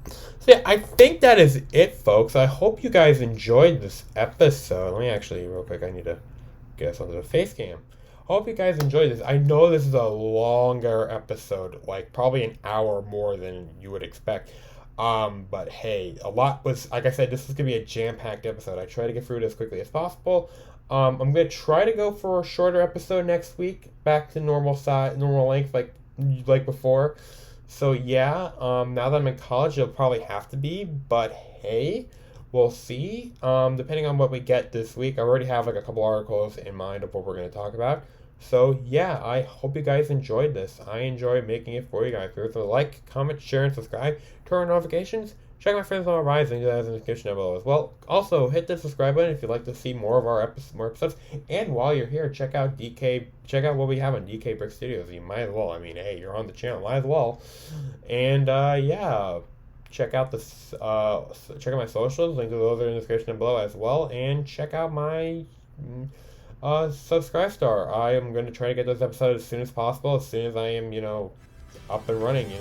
So yeah, I think that is it, folks. I hope you guys enjoyed this episode. Let me actually, real quick, I need to get us onto the face cam. I hope you guys enjoyed this. I know this is a longer episode, like probably an hour more than you would expect. But hey, a lot was, like I said, this is going to be a jam-packed episode. I try to get through it as quickly as possible. I'm going to try to go for a shorter episode next week, back to normal length like before. So yeah, now that I'm in college, it'll probably have to be, but hey, we'll see. Depending on what we get this week, I already have like a couple articles in mind of what we're going to talk about. So yeah, I hope you guys enjoyed this. I enjoy making it for you guys. Remember to like, comment, share, and subscribe. Turn on notifications. Check my friends on the Rise and do that in the description down below as well. Also, hit the subscribe button if you'd like to see more of our episodes. And while you're here, check out what we have on DKBrickStudios. You might as well. I mean, hey, you're on the channel, might as well. And yeah, check out check out my socials. Link to those are in the description down below as well. And check out my subscribe star. I am going to try to get this episode as soon as possible. As soon as I am, up and running,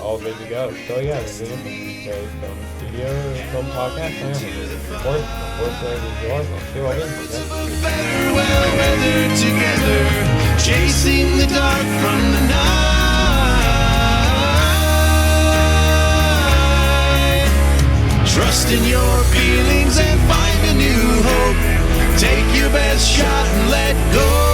all good to go. So yeah, this is a film studio, film podcast. Of course, yours. I'll see you all again. Better well weathered together, chasing the dark from the night. Trust in your feelings and find a new hope. Take your best shot and let go.